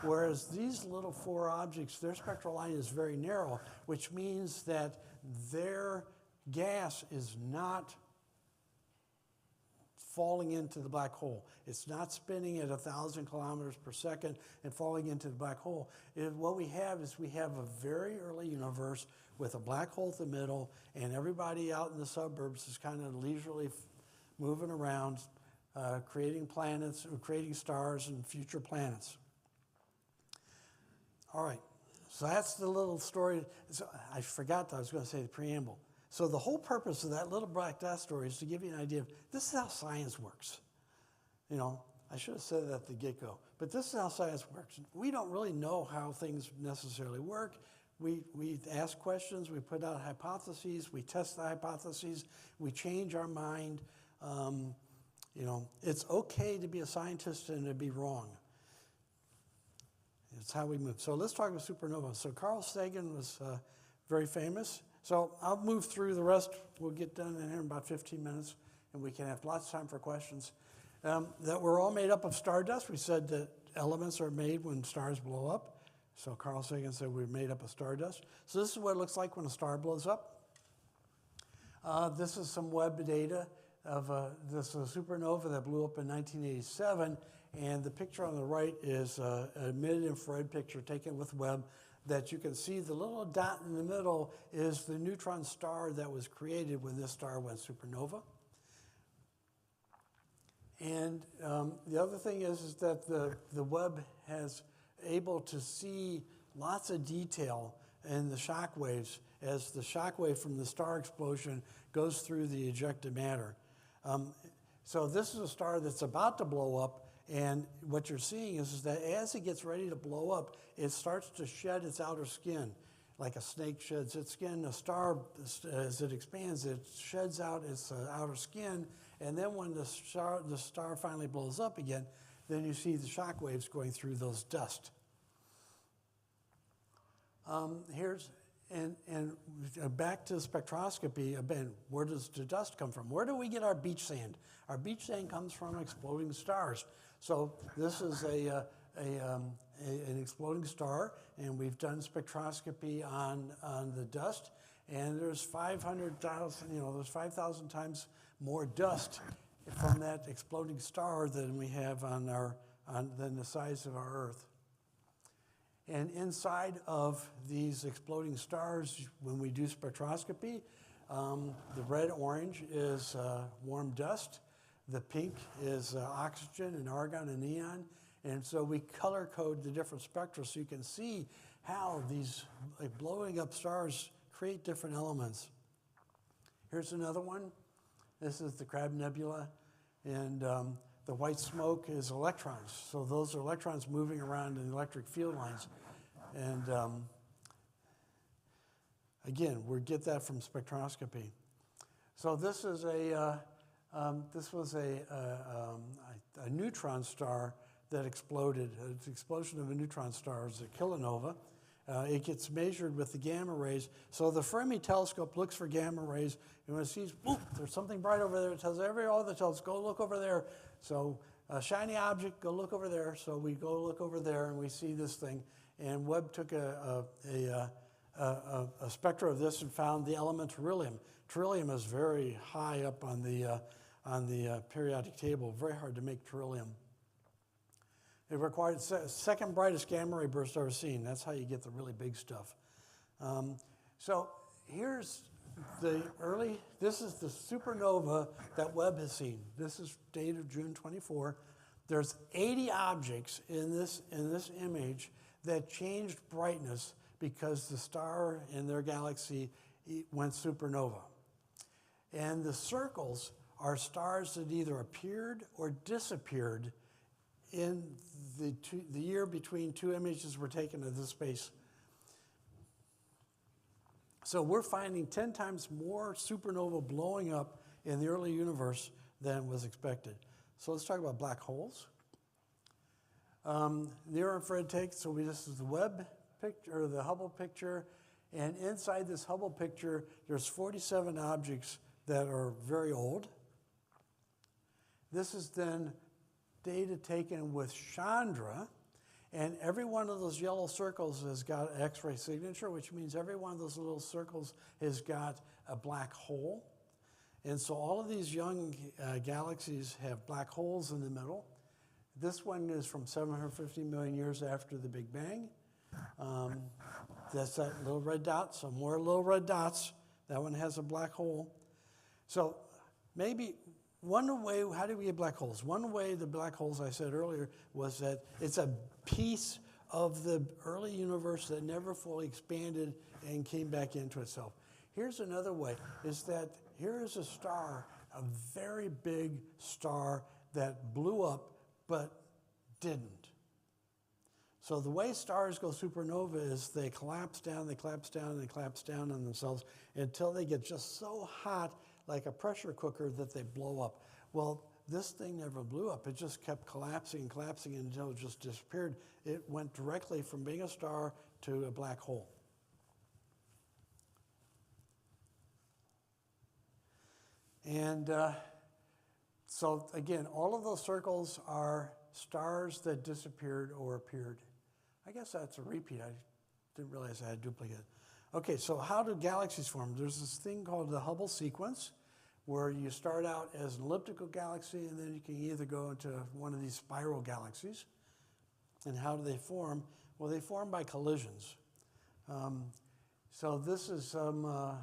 Whereas these little 4 objects, their spectral line is very narrow, which means that their gas is not falling into the black hole. It's not spinning at 1,000 kilometers per second and falling into the black hole. What we have is we have a very early universe with a black hole in the middle, and everybody out in the suburbs is kind of leisurely moving around, creating planets, creating stars and future planets. All right, so that's the little story. So I forgot that I was going to say the preamble. So the whole purpose of that little black dot story is to give you an idea of this is how science works. You know, I should have said that at the get-go, but this is how science works. We don't really know how things necessarily work. We ask questions, we put out hypotheses, we test the hypotheses, we change our mind. You know, it's okay to be a scientist and to be wrong. It's how we move. So let's talk about supernova. So Carl Sagan was very famous. So I'll move through the rest. We'll get done in here in about 15 minutes, and we can have lots of time for questions. That we're all made up of stardust. We said that elements are made when stars blow up. So Carl Sagan said we're made up of stardust. So this is what it looks like when a star blows up. This is some Webb data of this supernova that blew up in 1987. And the picture on the right is a mid-infrared picture taken with Webb that you can see the little dot in the middle is the neutron star that was created when this star went supernova. And the other thing is that the Webb has able to see lots of detail in the shock waves as the shock wave from the star explosion goes through the ejected matter. So this is a star that's about to blow up, and what you're seeing is that as it gets ready to blow up, it starts to shed its outer skin, like a snake sheds its skin. A star, as it expands, it sheds out its outer skin, and then when the star finally blows up again, then you see the shock waves going through those dust. And back to spectroscopy, Ben, where does the dust come from? Where do we get our beach sand? Our beach sand comes from exploding stars. So this is an exploding star, and we've done spectroscopy on the dust, and there's 500,000, there's 5,000 times more dust from that exploding star than we have than the size of our Earth. And inside of these exploding stars, when we do spectroscopy, the red-orange is warm dust. The pink is oxygen and argon and neon. And so we color code the different spectra so you can see how these blowing up stars create different elements. Here's another one. This is the Crab Nebula. And the white smoke is electrons. So those are electrons moving around in electric field lines. And again, we get that from spectroscopy. So this is this was a neutron star that exploded. The explosion of a neutron star is a kilonova. It gets measured with the gamma rays. So the Fermi telescope looks for gamma rays, and when it sees, boop, there's something bright over there, it tells every other telescope, go look over there. So a shiny object, go look over there. So we go look over there, and we see this thing. And Webb took a spectra of this and found the element beryllium. Beryllium is very high up on the periodic table. Very hard to make beryllium. It required second brightest gamma ray burst ever seen. That's how you get the really big stuff. So here's this is the supernova that Webb has seen. This is dated June 24. There's 80 objects in this image that changed brightness because the star in their galaxy went supernova. And the circles are stars that either appeared or disappeared in the year between two images were taken of this space. So we're finding 10 times more supernova blowing up in the early universe than was expected. So let's talk about black holes. Near-infrared takes, this is the Webb picture, or the Hubble picture, and inside this Hubble picture, there's 47 objects that are very old. This is then data taken with Chandra, and every one of those yellow circles has got an X-ray signature, which means every one of those little circles has got a black hole. And so all of these young galaxies have black holes in the middle. This one is from 750 million years after the Big Bang. That's that little red dot, so more little red dots. That one has a black hole. So maybe one way, how do we get black holes? One way the black holes I said earlier was that it's a piece of the early universe that never fully expanded and came back into itself. Here's another way, is that here is a star, a very big star that blew up but didn't. So the way stars go supernova is they collapse down, they collapse down, and they collapse down on themselves until they get just so hot, like a pressure cooker, that they blow up. Well, this thing never blew up. It just kept collapsing and collapsing until it just disappeared. It went directly from being a star to a black hole. And so again, all of those circles are stars that disappeared or appeared. I guess that's a repeat. I didn't realize I had a duplicate. Okay, so how do galaxies form? There's this thing called the Hubble sequence, where you start out as an elliptical galaxy, and then you can either go into one of these spiral galaxies. And how do they form? Well, they form by collisions. So this is some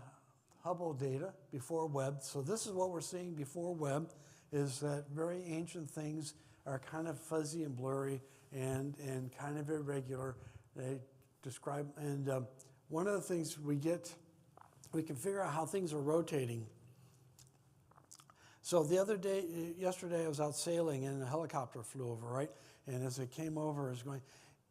Hubble data before Webb. So this is what we're seeing before Webb, is that very ancient things are kind of fuzzy and blurry and kind of irregular. They describe, and one of the things we can figure out how things are rotating. So yesterday I was out sailing and a helicopter flew over, right? And as it came over, it was going,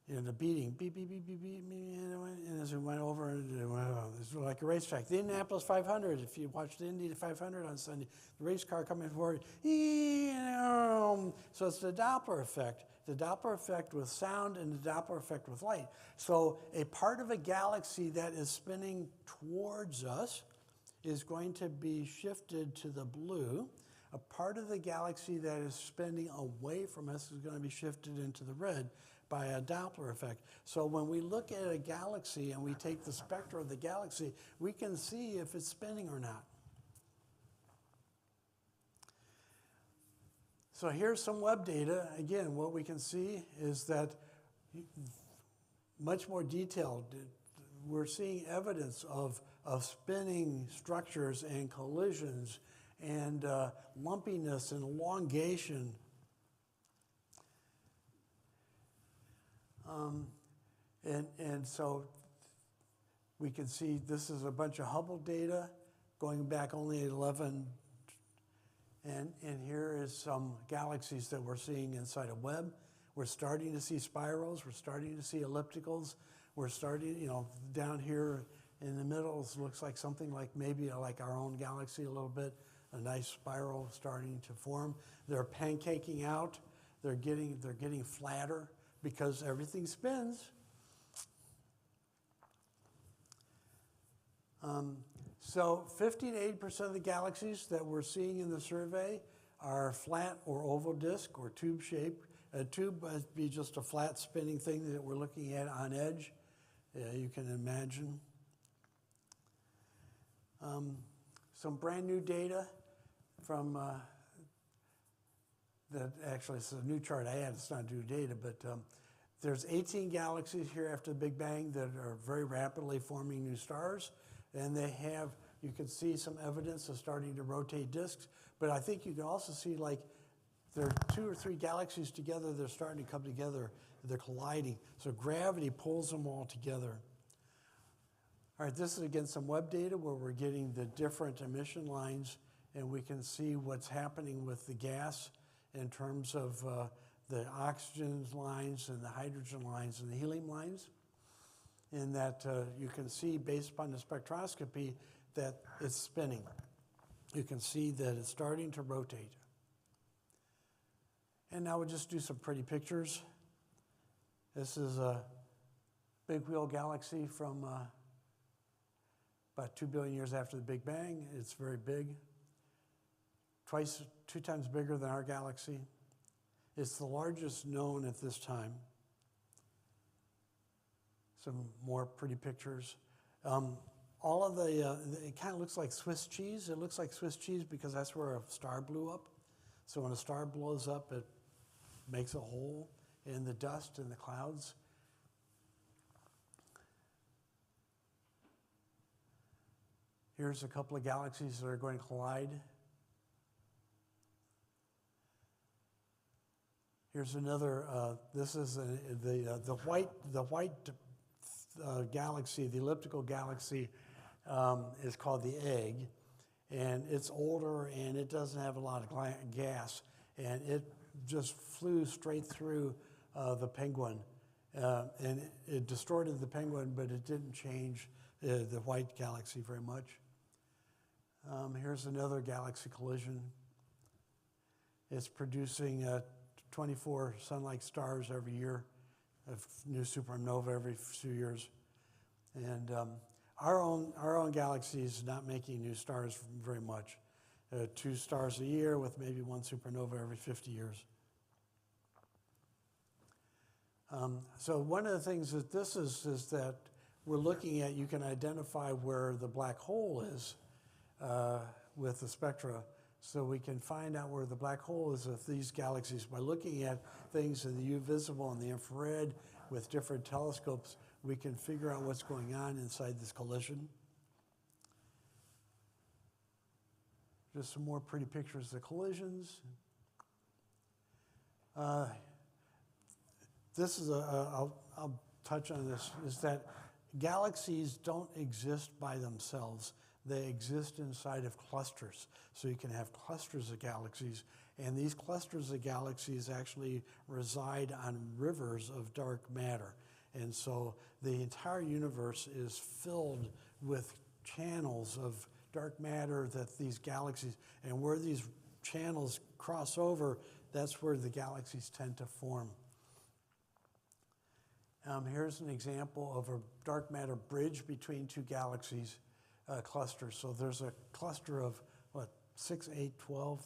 the beating, beep, beep, beep, beep, beep, and as it went over, it was like a racetrack. The Indianapolis 500, if you watched the Indy 500 on Sunday, the race car coming forward, so it's the Doppler effect with sound and the Doppler effect with light. So a part of a galaxy that is spinning towards us is going to be shifted to the blue. a part of the galaxy that is spinning away from us is going to be shifted into the red by a Doppler effect. So when we look at a galaxy and we take the spectra of the galaxy, we can see if it's spinning or not. So here's some web data. Again, what we can see is that much more detailed. We're seeing evidence of spinning structures and collisions and lumpiness and elongation. And so we can see this is a bunch of Hubble data going back only 11. And here is some galaxies that we're seeing inside a Webb. We're starting to see spirals. We're starting to see ellipticals. We're starting, down here in the middle, it looks like something like maybe like our own galaxy a little bit, a nice spiral starting to form. They're pancaking out. They're getting flatter because everything spins. So 50 to 80% of the galaxies that we're seeing in the survey are flat or oval disk or tube shaped. A tube would be just a flat spinning thing that we're looking at on edge. You can imagine. Some brand new data from that actually it's a new chart I had. It's not new data, but there's 18 galaxies here after the Big Bang that are very rapidly forming new stars. And they have, you can see some evidence of starting to rotate disks, but I think you can also see like there are 2 or 3 galaxies together, they're starting to come together, they're colliding. So gravity pulls them all together. All right, this is again some web data where we're getting the different emission lines and we can see what's happening with the gas in terms of the oxygen lines and the hydrogen lines and the helium lines. In that you can see based upon the spectroscopy that it's spinning. You can see that it's starting to rotate. And now we'll just do some pretty pictures. This is a big wheel galaxy from about 2 billion years after the Big Bang. It's very big, 2 times bigger than our galaxy. It's the largest known at this time. Some more pretty pictures. All of it kind of looks like Swiss cheese. It looks like Swiss cheese because that's where a star blew up. So when a star blows up, it makes a hole in the dust and the clouds. Here's a couple of galaxies that are going to collide. Here's another, this is the white galaxy, the elliptical galaxy, is called the egg, and it's older and it doesn't have a lot of gas, and it just flew straight through the penguin, and it distorted the penguin, but it didn't change the white galaxy very much. Here's another galaxy collision. It's producing 24 sun-like stars every year. A new supernova every few years, and our own galaxy is not making new stars very much. 2 stars a year with maybe 1 supernova every 50 years. So one of the things that this is that we're looking at, you can identify where the black hole is with the spectra. So we can find out where the black hole is with these galaxies by looking at things in the U visible and the infrared with different telescopes. We can figure out what's going on inside this collision. Just some more pretty pictures of the collisions. This is I'll touch on this, is that galaxies don't exist by themselves. They exist inside of clusters. So you can have clusters of galaxies, and these clusters of galaxies actually reside on rivers of dark matter. And so the entire universe is filled with channels of dark matter that these galaxies, and where these channels cross over, that's where the galaxies tend to form. Here's an example of a dark matter bridge between 2 galaxies clusters. So there's a cluster of 6, 8, 12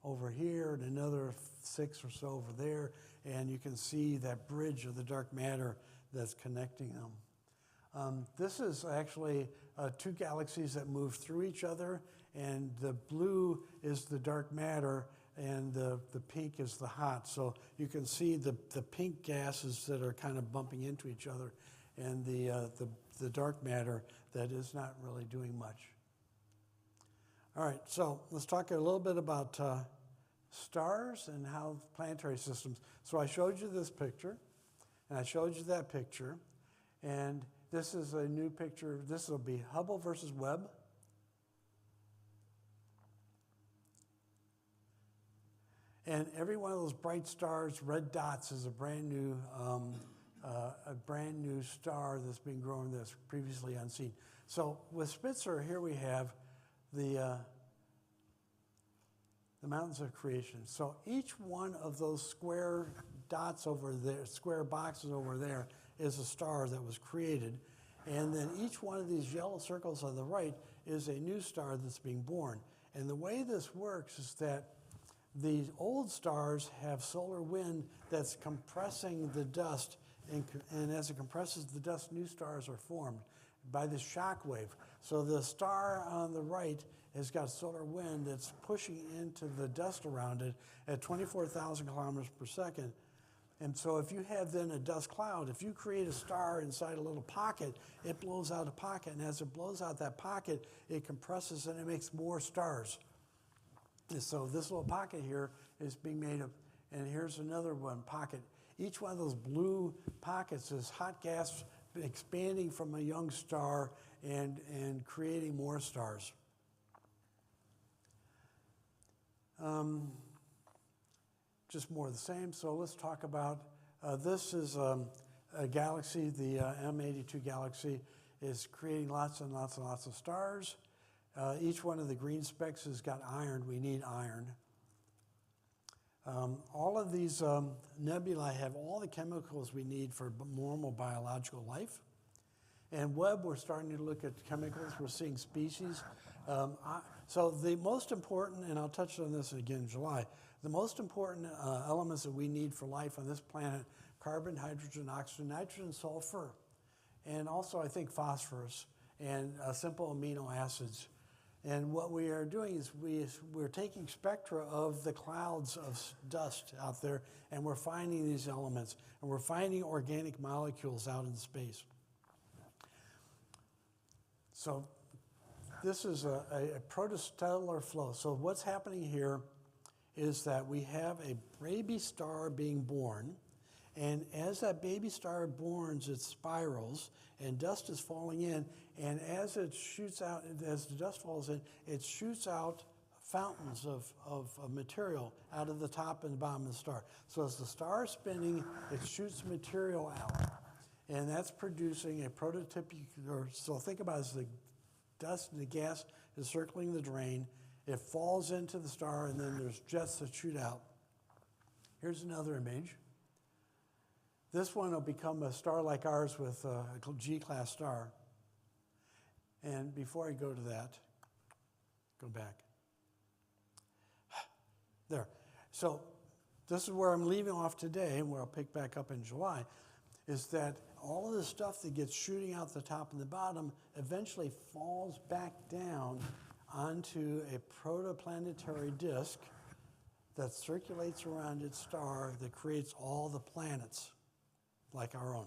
over here and another 6 or so over there, and you can see that bridge of the dark matter that's connecting them. This is actually 2 galaxies that move through each other, and the blue is the dark matter, and the pink is the hot. So you can see the pink gases that are kind of bumping into each other, and the dark matter that is not really doing much. All right, so let's talk a little bit about stars and how planetary systems. So I showed you this picture, and I showed you that picture, and this is a new picture. This will be Hubble versus Webb. And every one of those bright stars, red dots, is a brand new star that's been grown that's previously unseen. So with Spitzer, here we have the mountains of creation. So each one of those square dots over there, square boxes over there, is a star that was created. And then each one of these yellow circles on the right is a new star that's being born. And the way this works is that the old stars have solar wind that's compressing the dust, and as it compresses the dust, new stars are formed by this shock wave. So the star on the right has got solar wind that's pushing into the dust around it at 24,000 kilometers per second. And so if you have then a dust cloud, if you create a star inside a little pocket, it blows out a pocket, and as it blows out that pocket, it compresses and it makes more stars. And so this little pocket here is being made of, and here's another one pocket. Each one of those blue pockets is hot gas expanding from a young star and creating more stars. Just more of the same. So let's talk about, this is a galaxy, the M82 galaxy is creating lots and lots and lots of stars. Each one of the green specks has got iron. We need iron. All of these nebulae have all the chemicals we need for normal biological life. And Webb, we're starting to look at chemicals. We're seeing species. So the most important, and I'll touch on this again in July, the most important elements that we need for life on this planet: carbon, hydrogen, oxygen, nitrogen, sulfur, and also I think phosphorus, and simple amino acids. And what we are doing is we're taking spectra of the clouds of dust out there, and we're finding these elements, and we're finding organic molecules out in space. So this is a protostellar flow. So what's happening here is that we have a baby star being born, and as that baby star borns, it spirals, and dust is falling in, and as it shoots out, as the dust falls in, it shoots out fountains of material out of the top and the bottom of the star. So as the star is spinning, it shoots material out, and that's producing a prototypic, so think about it as the dust and the gas is circling the drain, it falls into the star, and then there's jets that shoot out. Here's another image. This one will become a star like ours with a G-class star. And before I go to that, go back. There. So this is where I'm leaving off today, and where I'll pick back up in July, is that all of the stuff that gets shooting out the top and the bottom eventually falls back down onto a protoplanetary disk that circulates around its star that creates all the planets like our own.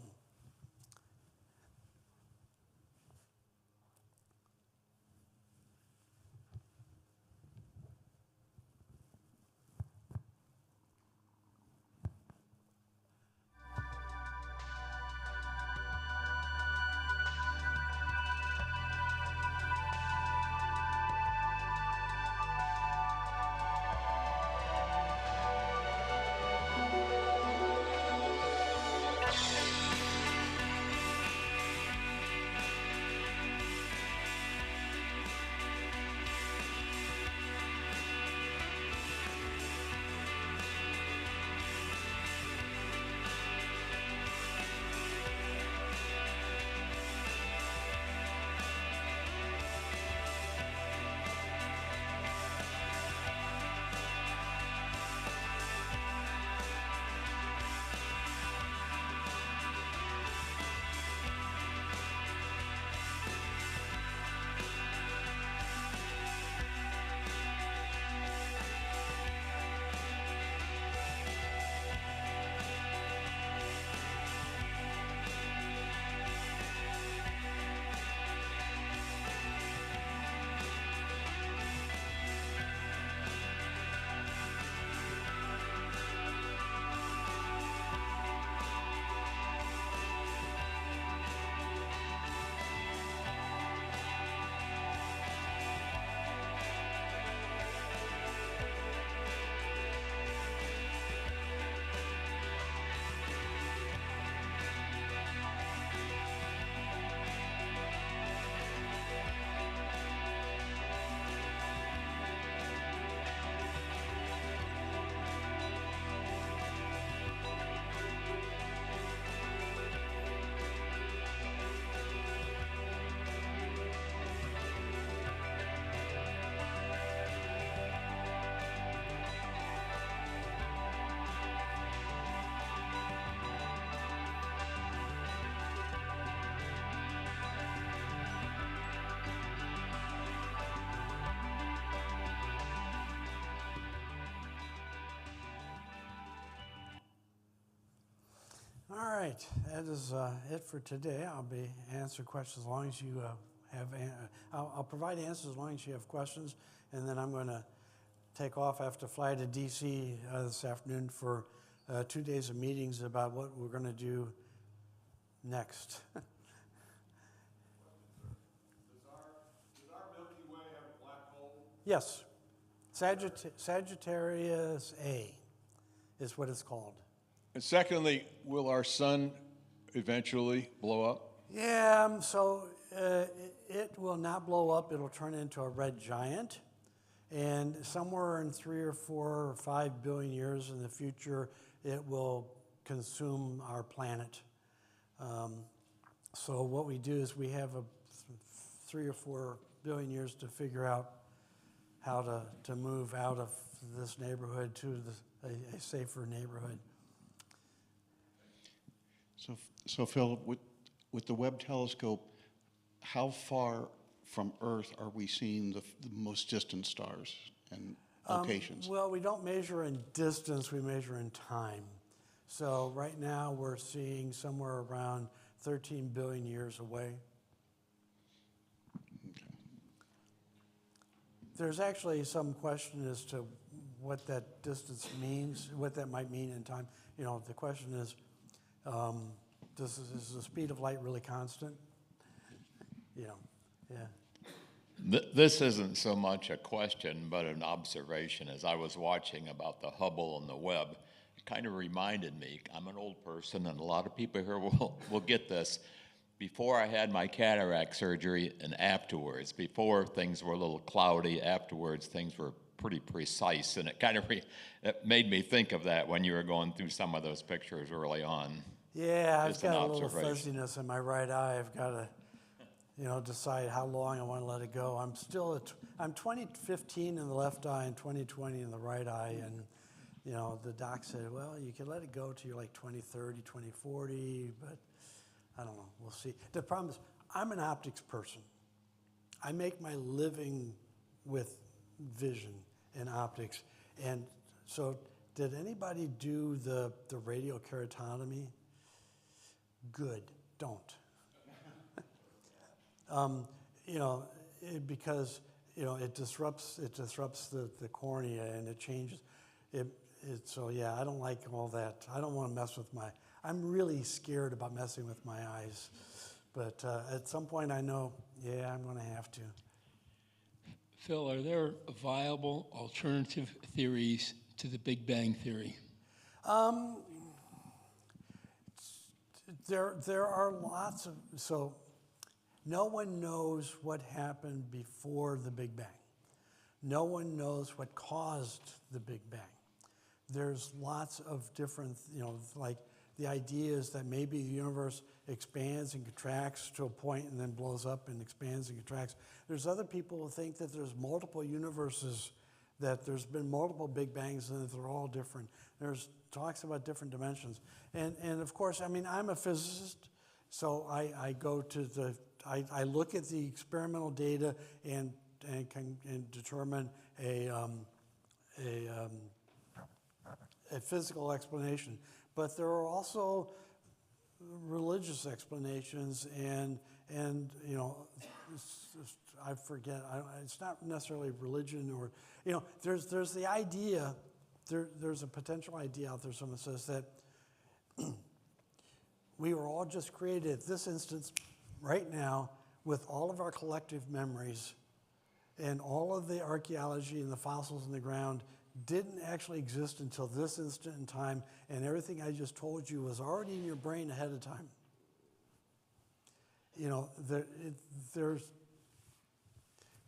right, that is it for today. I'll be answer questions as long as you I'll provide answers as long as you have questions, and then I'm going to take off. I have to fly to D.C. This afternoon for 2 days of meetings about what we're going to do next. Does our Milky Way have a black hole? Yes, Sagittarius A is what it's called. And secondly, will our sun eventually blow up? Yeah, so it will not blow up. It'll turn into a red giant. And somewhere in 3 or 4 or 5 billion years in the future, it will consume our planet. So what we do is we have 3 or 4 billion years to figure out how to move out of this neighborhood to a safer neighborhood. So Phil, with the Webb telescope, how far from Earth are we seeing the most distant stars and locations? Well, we don't measure in distance, we measure in time. So right now we're seeing somewhere around 13 billion years away. Okay. There's actually some question as to what that distance means, what that might mean in time. You know, the question is the speed of light really constant? You know, yeah. This isn't so much a question, but an observation. As I was watching about the Hubble and the Webb, it kind of reminded me, I'm an old person, and a lot of people here will get this. Before I had my cataract surgery and afterwards, before things were a little cloudy, afterwards things were pretty precise, and it kind of it made me think of that when you were going through some of those pictures early on. Yeah, I've Just an got a little observation. fuzziness in my right eye. I've got to, decide how long I want to let it go. I'm 20/15 in the left eye and 20/20 in the right eye, and the doc said, well, you can let it go till you're like 20/30, 20/40, but I don't know. We'll see. The problem is, I'm an optics person. I make my living with vision and optics, and so did anybody do the radiokeratotomy? Good. Don't. Because it disrupts the cornea and it changes it. So yeah, I don't like all that. I don't want to mess with I'm really scared about messing with my eyes, but at some point I know, yeah, I'm going to have to. Phil, are there viable alternative theories to the Big Bang Theory? There are lots of, so no one knows what happened before the Big Bang. No one knows what caused the Big Bang. There's lots of different, like the idea is that maybe the universe expands and contracts to a point and then blows up and expands and contracts. There's other people who think that there's multiple universes, that there's been multiple Big Bangs and that they're all different. There's talks about different dimensions. And of course, I'm a physicist, so I go to I look at the experimental data and can determine a physical explanation. But there are also religious explanations, and I forget. It's not necessarily religion, or there's the idea. There's a potential idea out there. Someone says that we were all just created at this instance, right now, with all of our collective memories, and all of the archaeology and the fossils in the ground didn't actually exist until this instant in time, and everything I just told you was already in your brain ahead of time.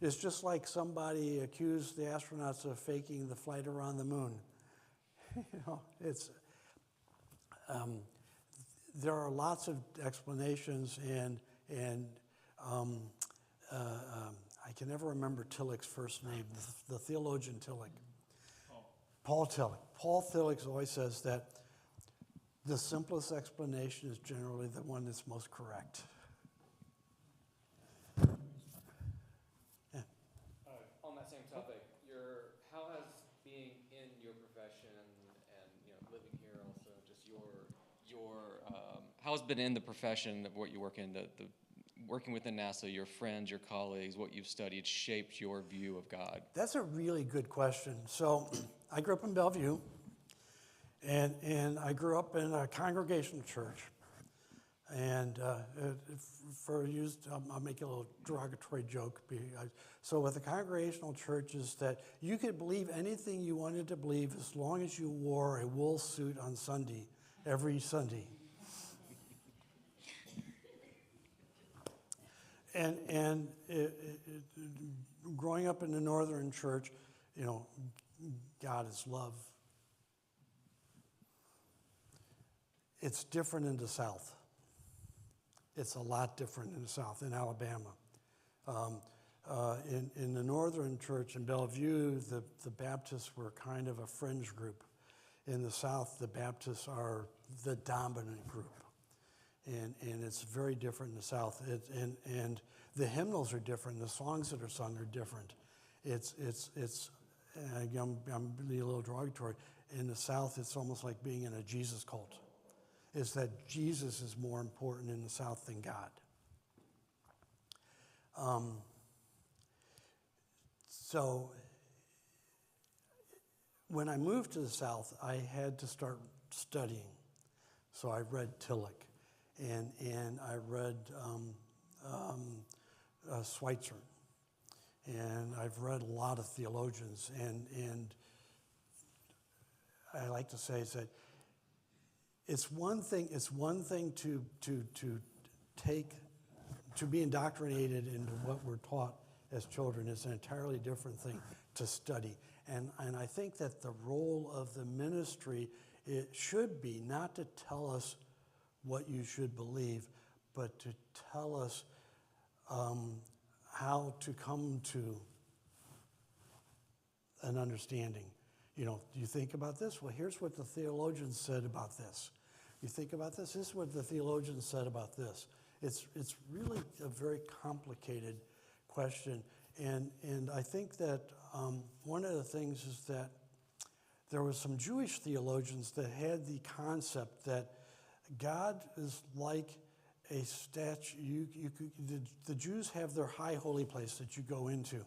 It's just like somebody accused the astronauts of faking the flight around the moon. There are lots of explanations, and I can never remember Tillich's first name, the theologian Tillich. Paul Tillich. Paul Tillich always says that the simplest explanation is generally the one that's most correct. Yeah. On that same topic, how has being in your profession and living here also, just your How's been in the profession of what you work in, the working within NASA, your friends, your colleagues, what you've studied shaped your view of God? That's a really good question. So I grew up in Bellevue, and I grew up in a congregational church. And I'll make a little derogatory joke. So with the congregational church is that you could believe anything you wanted to believe as long as you wore a wool suit on Sunday, every Sunday. And growing up in the Northern church, God is love. It's different in the South. It's a lot different in the South, in Alabama. In the Northern church in Bellevue, the Baptists were kind of a fringe group. In the South, the Baptists are the dominant group. And it's very different in the South. And the hymnals are different. The songs that are sung are different. I'm being a little derogatory. In the South, it's almost like being in a Jesus cult. Is that Jesus is more important in the South than God. So when I moved to the South, I had to start studying. So I read Tillich, and I read Schweitzer, and I've read a lot of theologians, and I like to say is that it's one thing to be indoctrinated into what we're taught as children. It's an entirely different thing to study. And I think that the role of the ministry, it should be not to tell us what you should believe, but to tell us how to come to an understanding. Do you think about this? Well, here's what the theologians said about this. You think about this? This is what the theologians said about this. It's really a very complicated question. And I think that one of the things is that there were some Jewish theologians that had the concept that God is like a statue. The Jews have their high holy place that you go into.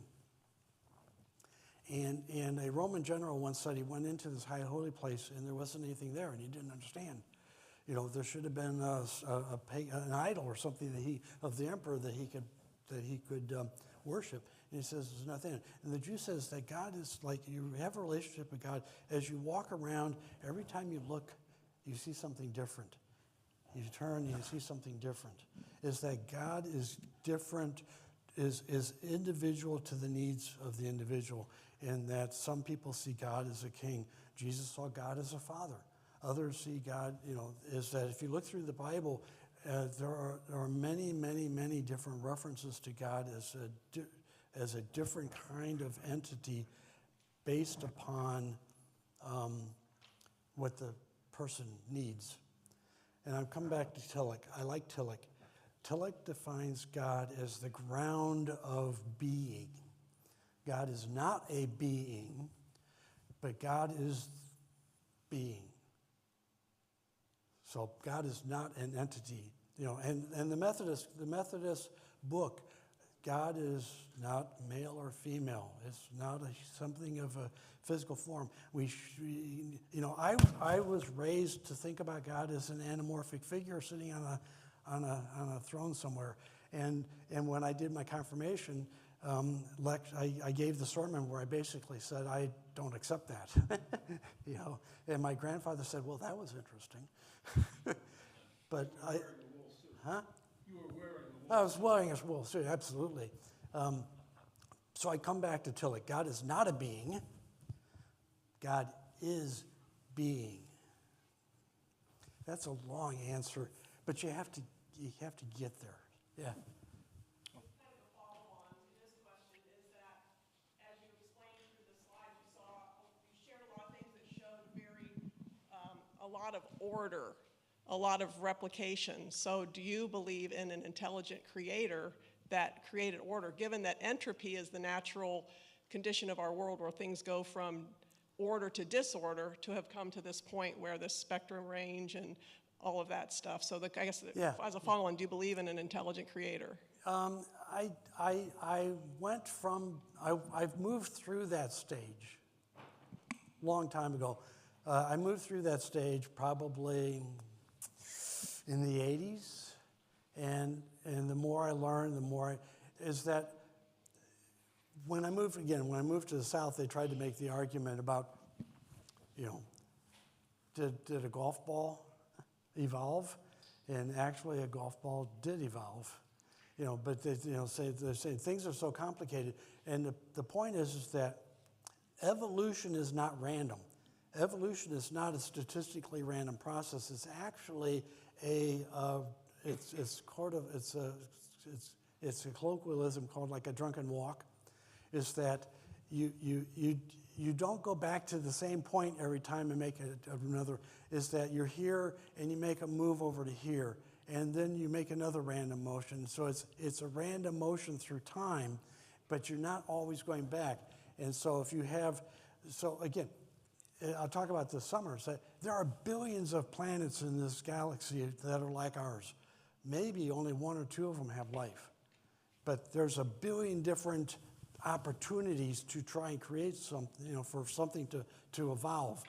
And a Roman general once said he went into this high holy place and there wasn't anything there and he didn't understand. There should have been an idol or something of the emperor that he could worship. And he says there's nothing. And the Jew says that God is like, you have a relationship with God. As you walk around, every time you look, you see something different. You turn and you see something different. Is that God is different, is individual to the needs of the individual. And that some people see God as a king. Jesus saw God as a father. Others see God, is that if you look through the Bible, there are many, many, many different references to God as a different kind of entity based upon what the person needs. And I'm coming back to Tillich. I like Tillich. Tillich defines God as the ground of being. God is not a being, but God is being. So God is not an entity, and the Methodist book, God is not male or female. It's not something of a physical form. I was raised to think about God as an anamorphic figure sitting on a throne somewhere, and when I did my confirmation, I gave the sermon where I basically said I don't accept that, and my grandfather said, "Well, that was interesting." But you were wearing a wool suit. Huh? You were wearing a wool suit. I was wearing a wool suit, absolutely. So I come back to Tillich. God is not a being. God is being. That's a long answer, but you have to get there. Yeah. A lot of order, a lot of replication. So do you believe in an intelligent creator that created order, given that entropy is the natural condition of our world where things go from order to disorder, to have come to this point where the spectrum range and all of that stuff. So I guess Yeah. as a follow-on, do you believe in an intelligent creator? I went from, I've moved through that stage long time ago. I moved through that stage probably in the 80s. And the more I learned, the more is that when I moved to the South, they tried to make the argument about, did a golf ball evolve? And actually a golf ball did evolve. But they're saying things are so complicated. And the point is that evolution is not random. Evolution is not a statistically random process. It's actually it's a colloquialism called like a drunken walk. Is that you don't go back to the same point every time and make another. Is that you're here and you make a move over to here, and then you make another random motion. So it's a random motion through time, but you're not always going back. And so again, I'll talk about this summer. So there are billions of planets in this galaxy that are like ours. Maybe only 1 or 2 of them have life, but there's a billion different opportunities to try and create something, for something to evolve.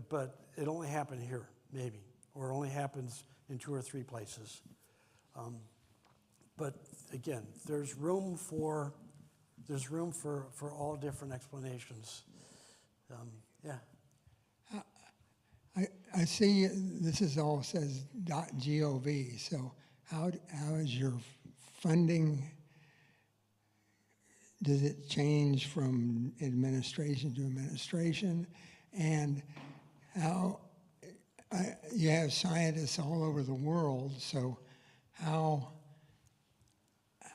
But it only happened here, maybe, or it only happens in 2 or 3 places. But again, there's room for all different explanations. Yeah. I see this is all says .gov. So how is your funding? Does it change from administration to administration? And how you have scientists all over the world. So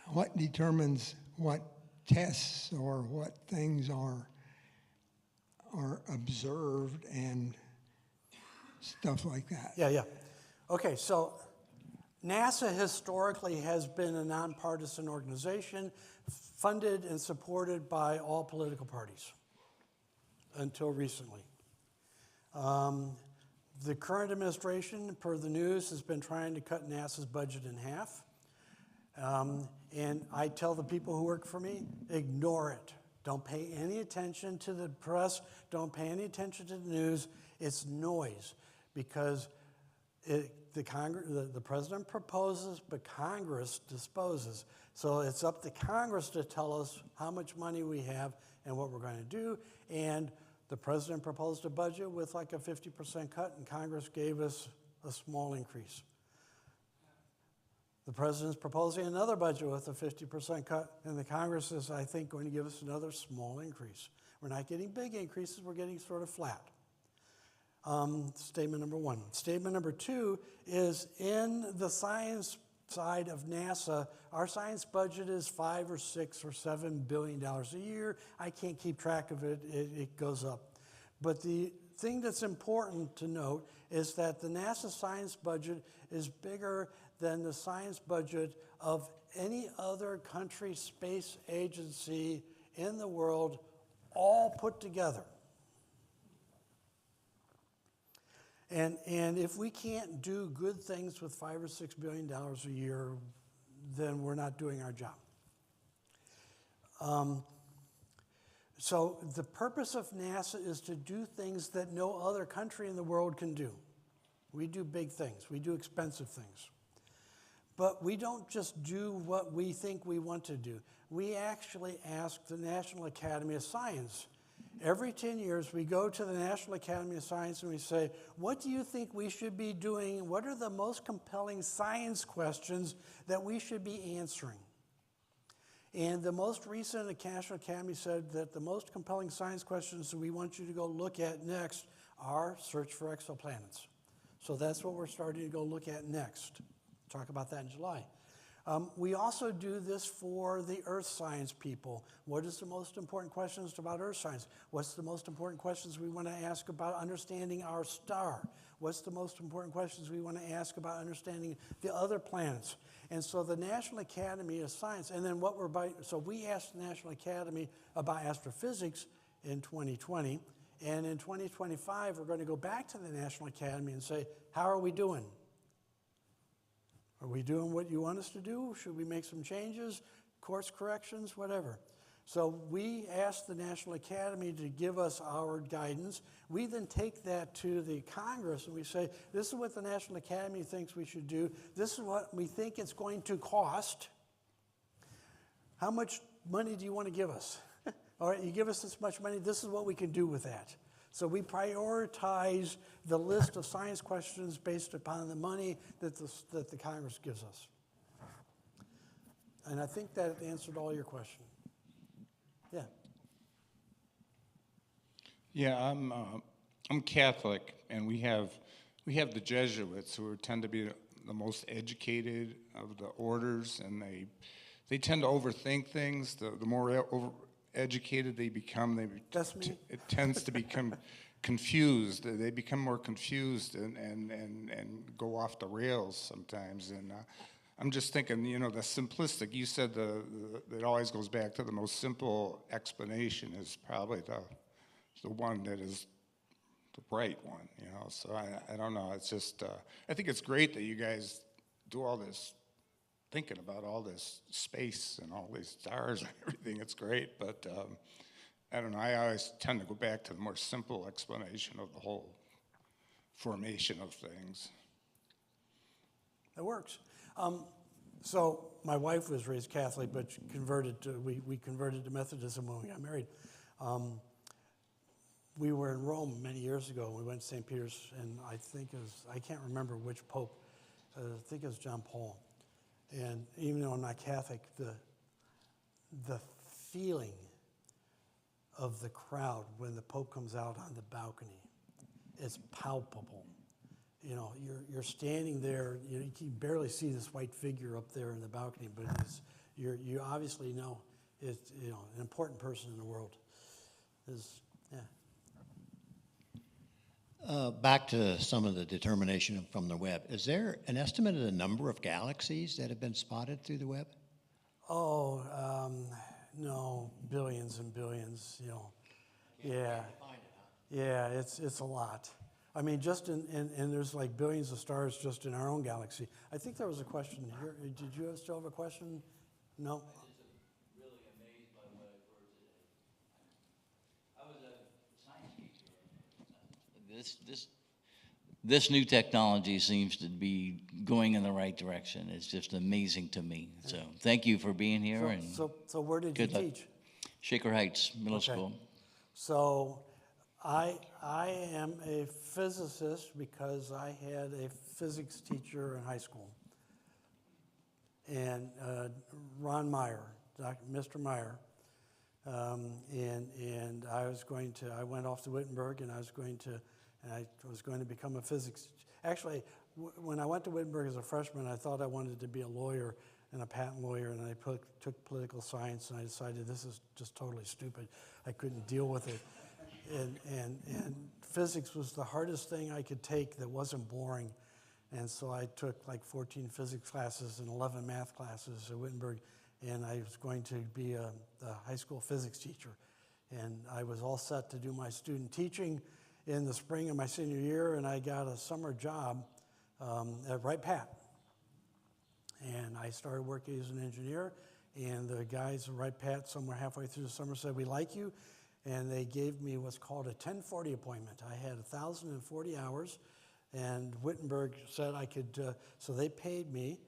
what determines what tests or what things are observed and stuff like that? Yeah. Okay, so NASA historically has been a nonpartisan organization funded and supported by all political parties until recently. The current administration, per the news, has been trying to cut NASA's budget in half. And I tell the people who work for me, ignore it. Don't pay any attention to the press. Don't pay any attention to the news. It's noise because the president proposes, but Congress disposes. So it's up to Congress to tell us how much money we have and what we're going to do. And the president proposed a budget with like a 50% cut, and Congress gave us a small increase. The president's proposing another budget with a 50% cut, and the Congress is, I think, going to give us another small increase. We're not getting big increases, we're getting sort of flat. Statement number 1. Statement number 2 is in the science side of NASA, our science budget is $5 or $6 or $7 billion a year. I can't keep track of it, it goes up. But the thing that's important to note is that the NASA science budget is bigger than the science budget of any other country space agency in the world, all put together. And if we can't do good things with $5 or $6 billion a year, then we're not doing our job. So the purpose of NASA is to do things that no other country in the world can do. We do big things. We do expensive things. But we don't just do what we think we want to do. We actually ask the National Academy of Science. Every 10 years, we go to the National Academy of Science and we say, what do you think we should be doing? What are the most compelling science questions that we should be answering? And the most recent National Academy said that the most compelling science questions that we want you to go look at next are search for exoplanets. So that's what we're starting to go look at next. Talk about that in July. We also do this for the earth science people. What is the most important questions about earth science? What's the most important questions we want to ask about understanding our star? What's the most important questions we want to ask about understanding the other planets? And so the National Academy of Science, and then so we asked the National Academy about astrophysics in 2020, and in 2025 we're going to go back to the National Academy and say, how are we doing? Are we doing what you want us to do? Should we make some changes, course corrections, whatever? So we asked the National Academy to give us our guidance. We then take that to the Congress and we say, this is what the National Academy thinks we should do. This is what we think it's going to cost. How much money do you want to give us? All right, you give us this much money, this is what we can do with that. So we prioritize the list of science questions based upon the money that the Congress gives us. And I think that answered all your questions. Yeah. Yeah, I'm Catholic, and we have the Jesuits who tend to be the most educated of the orders, and they tend to overthink things. The more educated they become, That's me. it tends to become confused. They become more confused and go off the rails sometimes. And I'm just thinking, the simplistic. You said it always goes back to the most simple explanation is probably the one that is the right one. So I don't know. It's just I think it's great that you guys do all this thinking about all this space and all these stars and everything. It's great, but I don't know. I always tend to go back to the more simple explanation of the whole formation of things. It works. So my wife was raised Catholic, but we converted to Methodism when we got married. We were in Rome many years ago. We went to St. Peter's, and I can't remember which pope. I think it was John Paul. And even though I'm not Catholic, the feeling of the crowd when the Pope comes out on the balcony is palpable. You're standing there. You can barely see this white figure up there in the balcony, but you obviously know it's an important person in the world. Back to some of the determination from the web. Is there an estimate of the number of galaxies that have been spotted through the web? Oh, no, billions and billions. Yeah, yeah, it's a lot. I mean, just and there's like billions of stars just in our own galaxy. I think there was a question here. Did you still have a question? No. This new technology seems to be going in the right direction. It's just amazing to me. So thank you for being here. So where did you good luck. teach? Shaker Heights Middle School. So I am a physicist because I had a physics teacher in high school. And Ron Meyer, Mr. Meyer, and I went off to Wittenberg and I was going to become a physics. Actually, when I went to Wittenberg as a freshman, I thought I wanted to be a lawyer and a patent lawyer, and I took political science, and I decided this is just totally stupid. I couldn't deal with it. And physics was the hardest thing I could take that wasn't boring. And so I took like 14 physics classes and 11 math classes at Wittenberg, and I was going to be a high school physics teacher. And I was all set to do my student teaching in the spring of my senior year, and I got a summer job at Wright Pat. And I started working as an engineer, and the guys at Wright Pat somewhere halfway through the summer said, "We like you," and they gave me what's called a 1040 appointment. I had 1,040 hours, and Wittenberg said I could, so they paid me.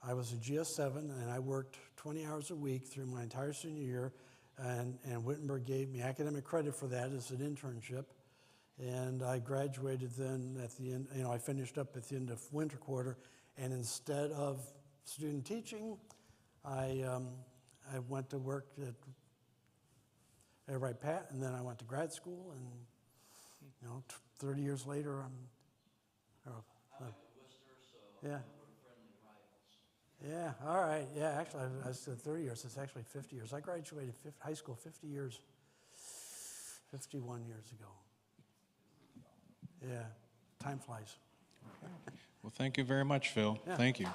I was a GS7, and I worked 20 hours a week through my entire senior year, and Wittenberg gave me academic credit for that as an internship. And I graduated then at the end, I finished up at the end of winter quarter, and instead of student teaching, I went to work at Wright Pat, and then I went to grad school, and 30 years later, I went to Worcester, so yeah. we're friendly rivals. Yeah, all right, yeah, actually, I said 30 years, it's actually 50 years. I graduated high school 51 years ago. Yeah, time flies. Well, thank you very much, Phil. Yeah. Thank you.